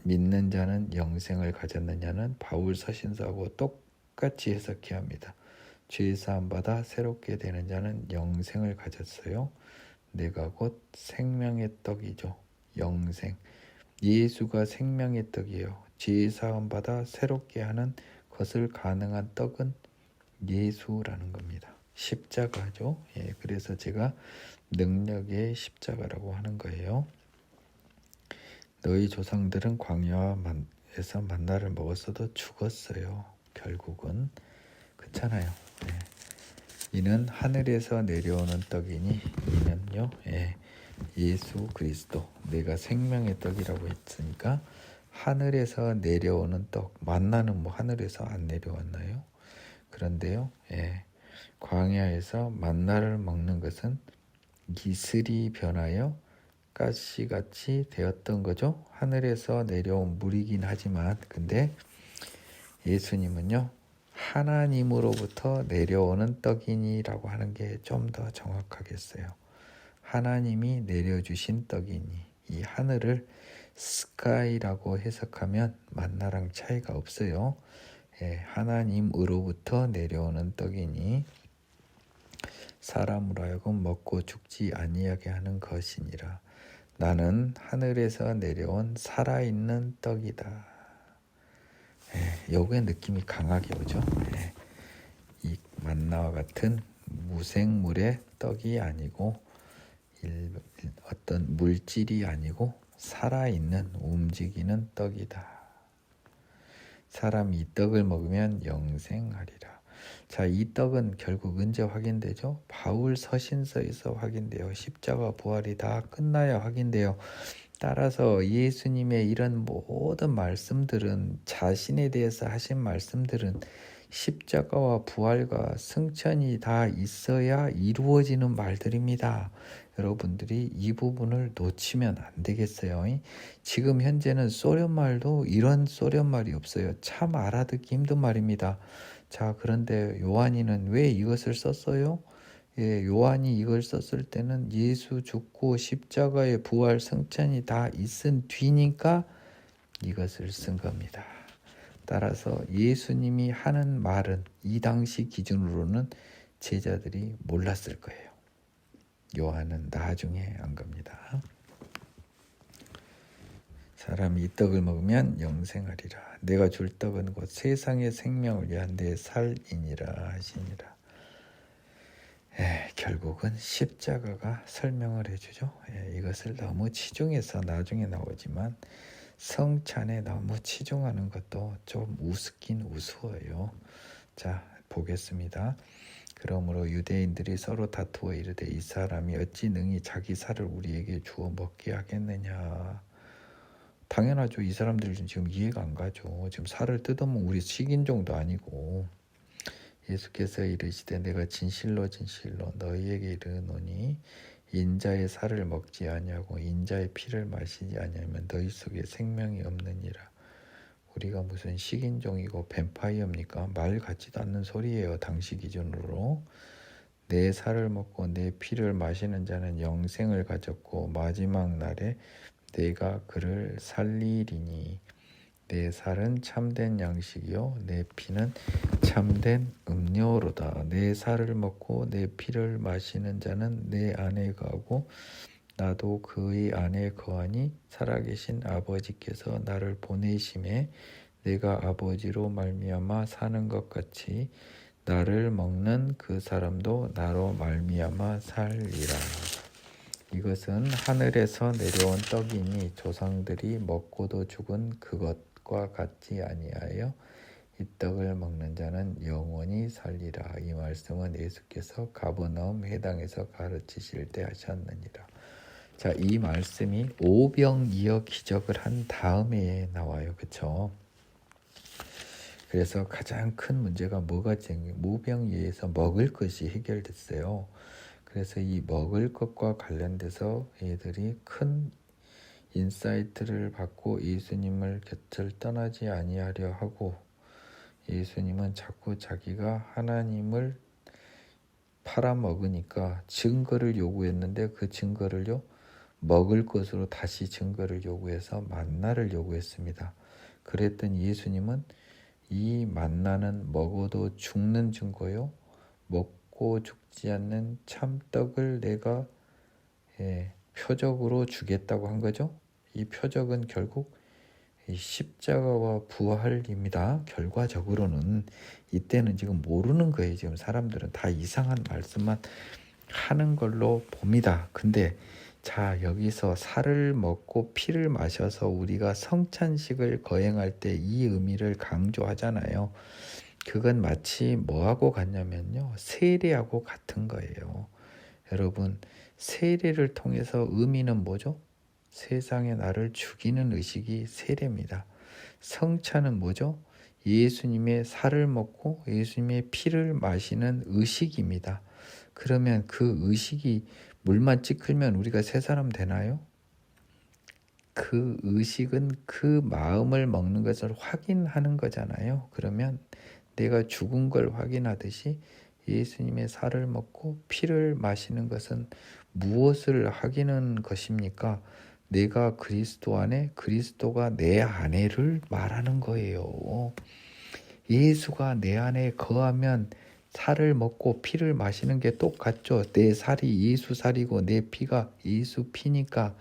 믿는 자는 영생을 가졌느냐는 바울 서신서하고 똑같이 해석해야 합니다. 죄사함 받아 새롭게 되는 자는 영생을 가졌어요. 내가 곧 생명의 떡이죠. 영생. 예수가 생명의 떡이에요. 죄사함 받아 새롭게 하는 것을 가능한 떡은 예수라는 겁니다. 십자가죠. 그래서 제가 능력의 십자가라고 하는 거예요. 너희 조상들은 광야에서 만나를 먹었어도 죽었어요. 결국은 그렇잖아요. 이는 하늘에서 내려오는 떡이니 이는요 예수 그리스도, 내가 생명의 떡이라고 했으니까 하늘에서 내려오는 떡. 만나는 하늘에서 안 내려왔나요? 그런데요 광야에서 만나를 먹는 것은 이슬이 변하여 가시같이 되었던 거죠. 하늘에서 내려온 물이긴 하지만, 근데 예수님은요 하나님으로부터 내려오는 떡이니라고 하는 게 좀 더 정확하겠어요. 하나님이 내려주신 떡이니, 이 하늘을 스카이라고 해석하면 만나랑 차이가 없어요. 하나님으로부터 내려오는 떡이니 사람으로 하여금 먹고 죽지 아니하게 하는 것이니라. 나는 하늘에서 내려온 살아있는 떡이다. 여기에 느낌이 강하게 오죠. 이 만나와 같은 무생물의 떡이 아니고 어떤 물질이 아니고 살아있는 움직이는 떡이다. 사람이 이 떡을 먹으면 영생하리라. 자, 이 떡은 결국 언제 확인되죠? 바울 서신서에서 확인돼요. 십자가 부활이 다 끝나야 확인돼요. 따라서 예수님의 이런 모든 말씀들은, 자신에 대해서 하신 말씀들은 십자가와 부활과 승천이 다 있어야 이루어지는 말들입니다. 여러분들이 이 부분을 놓치면 안 되겠어요. 지금 현재는 소련말도 이런 소련말이 없어요. 참 알아듣기 힘든 말입니다. 자, 그런데 요한이는 왜 이것을 썼어요? 요한이 이걸 썼을 때는 예수 죽고 십자가의 부활 승천이 다 있은 뒤니까 이것을 쓴 겁니다. 따라서 예수님이 하는 말은 이 당시 기준으로는 제자들이 몰랐을 거예요. 요한은 나중에 안 겁니다. 사람이 이 떡을 먹으면 영생하리라. 내가 줄 떡은 곧 세상의 생명을 위한 내 살이니라 하시니라. 결국은 십자가가 설명을 해주죠. 이것을 너무 치중해서 나중에 나오지만 성찬에 너무 치중하는 것도 좀 우습긴 우스워요. 자, 보겠습니다. 그러므로 유대인들이 서로 다투어 이르되 이 사람이 어찌 능히 자기 살을 우리에게 주어 먹게 하겠느냐. 당연하죠. 이 사람들은 지금 이해가 안 가죠. 지금 살을 뜯으면 우리 식인종도 아니고. 예수께서 이르시되 내가 진실로 진실로 너희에게 이르노니 인자의 살을 먹지 아니하고 인자의 피를 마시지 아니하면 너희 속에 생명이 없느니라. 우리가 무슨 식인종이고 뱀파이어입니까? 말 같지도 않는 소리예요. 당시 기준으로. 내 살을 먹고 내 피를 마시는 자는 영생을 가졌고 마지막 날에 내가 그를 살리리니 내 살은 참된 양식이요 내 피는 참된 음료로다. 내 살을 먹고 내 피를 마시는 자는 내 안에 거하고 나도 그의 안에 거하니 살아계신 아버지께서 나를 보내심에 내가 아버지로 말미암아 사는 것 같이 나를 먹는 그 사람도 나로 말미암아 살리라. 이것은 하늘에서 내려온 떡이니 조상들이 먹고도 죽은 그것과 같지 아니하여 이 떡을 먹는 자는 영원히 살리라. 이 말씀은 예수께서 가버나움 회당에서 가르치실 때 하셨느니라. 자, 이 말씀이 오병이어 기적을 한 다음에 나와요. 그렇죠? 그래서 가장 큰 문제가 뭐가 오병이어에서 먹을 것이 해결됐어요. 그래서 이 먹을 것과 관련돼서 얘들이 큰 인사이트를 받고 예수님을 곁을 떠나지 아니하려 하고 예수님은 자꾸 자기가 하나님을 팔아먹으니까 증거를 요구했는데 그 증거를요 먹을 것으로 다시 증거를 요구해서 만나를 요구했습니다. 그랬더니 예수님은 이 만나는 먹어도 죽는 증거요 먹고 죽지 않는 참떡을 내가 표적으로 주겠다고 한 거죠. 이 표적은 결국 십자가와 부활입니다. 결과적으로는 이때는 지금 모르는 거예요. 지금 사람들은 다 이상한 말씀만 하는 걸로 봅니다. 근데 자, 여기서 살을 먹고 피를 마셔서 우리가 성찬식을 거행할 때 이 의미를 강조하잖아요. 그건 마치 뭐하고 같냐면요. 세례하고 같은 거예요. 여러분, 세례를 통해서 의미는 뭐죠? 세상에 나를 죽이는 의식이 세례입니다. 성찬은 뭐죠? 예수님의 살을 먹고 예수님의 피를 마시는 의식입니다. 그러면 그 의식이 물만 찌클면 우리가 새 사람 되나요? 그 의식은 그 마음을 먹는 것을 확인하는 거잖아요. 그러면 내가 죽은 걸 확인하듯이 예수님의 살을 먹고 피를 마시는 것은 무엇을 확인하는 것입니까? 내가 그리스도 안에 그리스도가 내 안에를 말하는 거예요. 예수가 내 안에 거하면 살을 먹고 피를 마시는 게 똑같죠. 내 살이 예수 살이고 내 피가 예수 피니까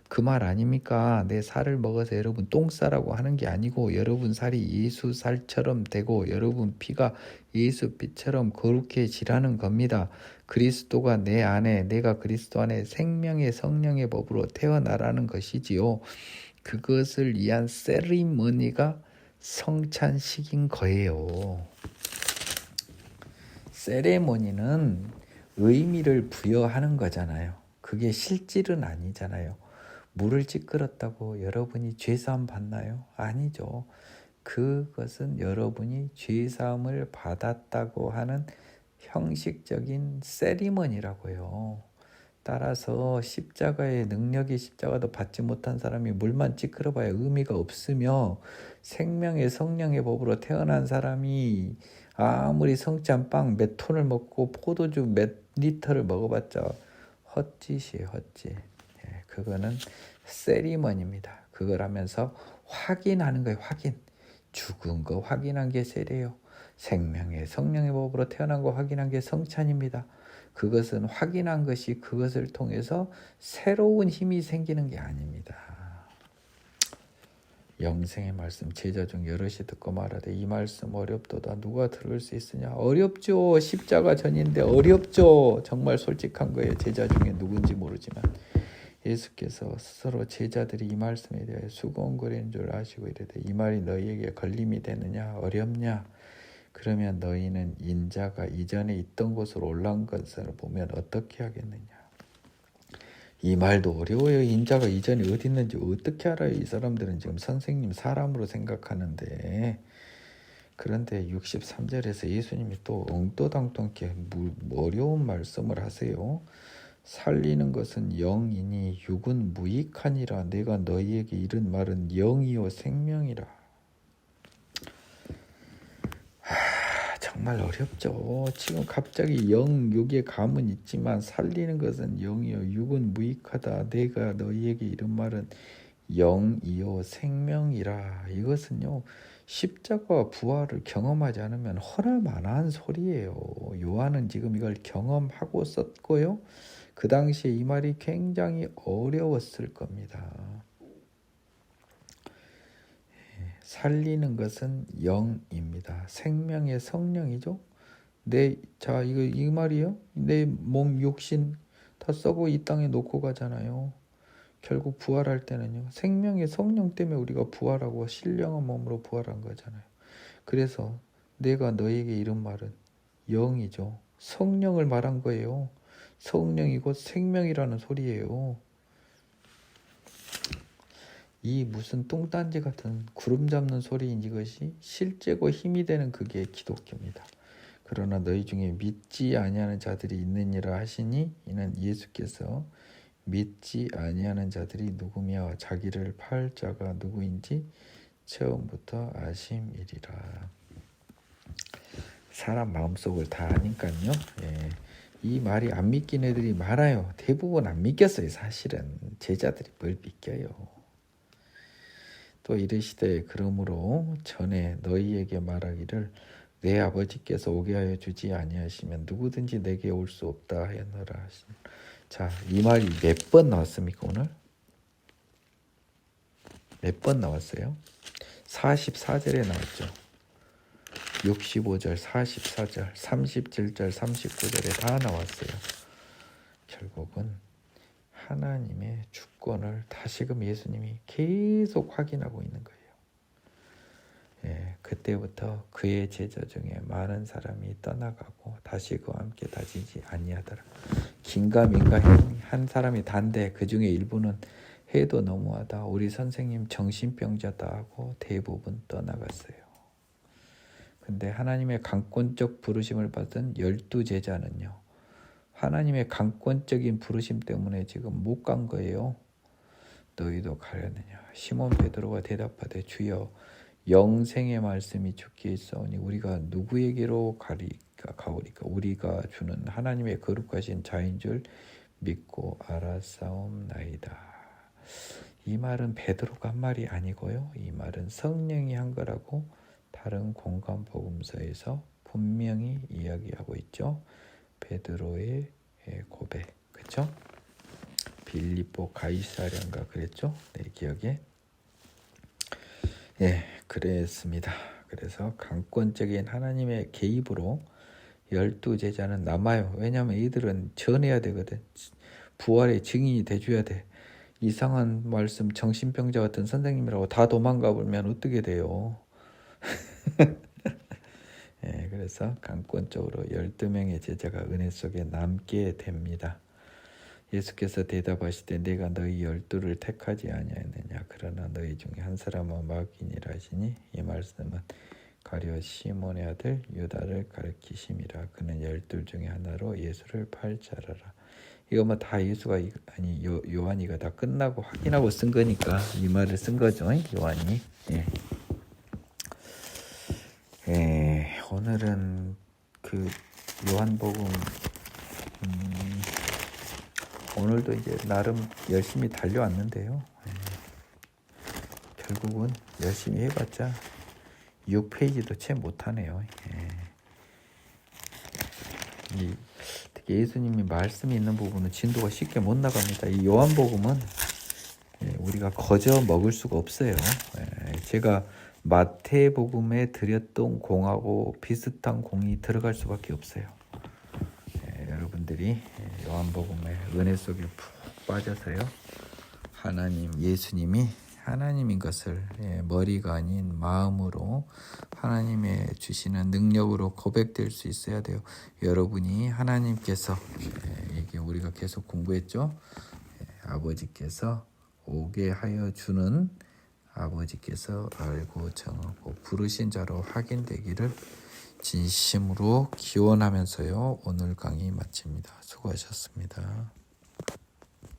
그 말 아닙니까? 내 살을 먹어서 여러분 똥 싸라고 하는 게 아니고 여러분 살이 예수 살처럼 되고 여러분 피가 예수 피처럼 거룩해지라는 겁니다. 그리스도가 내 안에 내가 그리스도 안에 생명의 성령의 법으로 태어나라는 것이지요. 그것을 위한 세리머니가 성찬식인 거예요. 세레모니는 의미를 부여하는 거잖아요. 그게 실질은 아니잖아요. 물을 찌끄렸다고 여러분이 죄사함 받나요? 아니죠. 그것은 여러분이 죄사함을 받았다고 하는 형식적인 세리머니라고요. 따라서 십자가의 능력이 십자가도 받지 못한 사람이 물만 찌끄러봐야 의미가 없으며 생명의 성령의 법으로 태어난 사람이 아무리 성찬빵 몇 톤을 먹고 포도주 몇 리터를 먹어봤자 헛짓이에요. 헛짓. 그거는 세리머니입니다. 그걸 하면서 확인하는 거예요. 확인. 죽은 거 확인한 게 세례예요. 생명의 성령의 법으로 태어난 거 확인한 게 성찬입니다. 그것은 확인한 것이 그것을 통해서 새로운 힘이 생기는 게 아닙니다. 영생의 말씀 제자 중 여럿이 듣고 말하되 이 말씀 어렵도다 누가 들을 수 있으냐. 어렵죠. 십자가 전인데 어렵죠. 정말 솔직한 거예요. 제자 중에 누군지 모르지만 예수께서 스스로 제자들이 이 말씀에 대해 수고한거리인 줄 아시고 이르되 이 말이 너희에게 걸림이 되느냐 어렵냐. 그러면 너희는 인자가 이전에 있던 곳으로 올라온 것을 보면 어떻게 하겠느냐. 이 말도 어려워요. 인자가 이전에 어디 있는지 어떻게 알아요? 이 사람들은 지금 선생님 사람으로 생각하는데. 그런데 63절에서 예수님이 또 엉떠당떠게 어려운 말씀을 하세요. 살리는 것은 영이니 육은 무익하니라. 내가 너희에게 이른 말은 영이요 생명이라. 정말 어렵죠. 지금 갑자기 영, 육의 감은 있지만 살리는 것은 영이요 육은 무익하다. 내가 너희에게 이른 말은 영이요 생명이라. 이것은요 십자가와 부활을 경험하지 않으면 허나만한 소리예요. 요한은 지금 이걸 경험하고 썼고요. 그 당시에 이 말이 굉장히 어려웠을 겁니다. 살리는 것은 영입니다. 생명의 성령이죠. 이 말이요. 내 몸 육신 다 썩어 이 땅에 놓고 가잖아요. 결국 부활할 때는요. 생명의 성령 때문에 우리가 부활하고 신령한 몸으로 부활한 거잖아요. 그래서 내가 너에게 이른 말은 영이죠. 성령을 말한 거예요. 성령이 곧 생명이라는 소리예요. 이 무슨 똥단지 같은 구름 잡는 소리인 이것이 실제고 힘이 되는 그게 기독교입니다. 그러나 너희 중에 믿지 아니하는 자들이 있느니라 하시니 이는 예수께서 믿지 아니하는 자들이 누구며 자기를 팔 자가 누구인지 처음부터 아심이리라. 사람 마음속을 다 아니까요. 이 말이 안 믿긴 애들이 많아요. 대부분 안 믿겠어요. 사실은 제자들이 뭘 믿겨요. 또 이르시되 그러므로 전에 너희에게 말하기를 내 아버지께서 오게 하여 주지 아니하시면 누구든지 내게 올 수 없다 하였노라 하시니. 자, 이 말이 몇 번 나왔습니까 오늘? 몇 번 나왔어요? 44절에 나왔죠. 65절, 44절, 37절, 39절에 다 나왔어요. 결국은 하나님의 주권을 다시금 예수님이 계속 확인하고 있는 거예요. 그때부터 그의 제자 중에 많은 사람이 떠나가고 다시 그와 함께 다지지 아니하더라. 긴가민가 한 사람이 단데 그 중에 일부는 해도 너무하다. 우리 선생님 정신병자다 하고 대부분 떠나갔어요. 근데 하나님의 강권적 부르심을 받은 12제자는요. 하나님의 강권적인 부르심 때문에 지금 못 간 거예요. 너희도 가려느냐. 시몬 베드로가 대답하되 주여 영생의 말씀이 주께 있사오니 우리가 누구에게로 가오리까. 우리가 주는 하나님의 거룩하신 자인 줄 믿고 알았사옵나이다. 이 말은 베드로가 한 말이 아니고요. 이 말은 성령이 한 거라고 다른 공간 복음서에서 분명히 이야기하고 있죠. 베드로의 고백, 그렇죠? 빌립보 가이사랴인가 그랬죠? 내 기억에. 그랬습니다. 그래서 강권적인 하나님의 개입으로 12제자는 남아요. 왜냐하면 이들은 전해야 되거든. 부활의 증인이 돼줘야 돼. 이상한 말씀 정신병자 같은 선생님이라고 다 도망가 버리면 어떻게 돼요? 그래서 강권적으로 12명의 제자가 은혜 속에 남게 됩니다. 예수께서 대답하시되 내가 너희 12를 택하지 아니하였느냐. 그러나 너희 중에 한 사람은 마귀니라 하시니 이 말씀은 가룟 시몬의 아들 유다를 가리키심이라. 그는 12 중에 하나로 예수를 팔 자라라. 이거 뭐 다 예수가 아니 요한이가 다 끝나고 확인하고 쓴 거니까 이 말을 쓴 거죠. 요한이. 오늘은 그 요한복음 오늘도 이제 나름 열심히 달려왔는데요. 결국은 열심히 해봤자 6페이지도 채 못하네요. 특히 예수님이 말씀이 있는 부분은 진도가 쉽게 못 나갑니다. 이 요한복음은 우리가 거저 먹을 수가 없어요. 제가 마태복음에 드렸던 공하고 비슷한 공이 들어갈 수밖에 없어요. 여러분들이 요한복음의 은혜 속에 푹 빠져서요. 하나님, 예수님이 하나님인 것을 머리가 아닌 마음으로 하나님의 주시는 능력으로 고백될 수 있어야 돼요. 여러분이 하나님께서 이게 우리가 계속 공부했죠. 아버지께서 오게 하여 주는 아버지께서 알고 정하고 부르신 자로 확인되기를 진심으로 기원하면서요. 오늘 강의 마칩니다. 수고하셨습니다.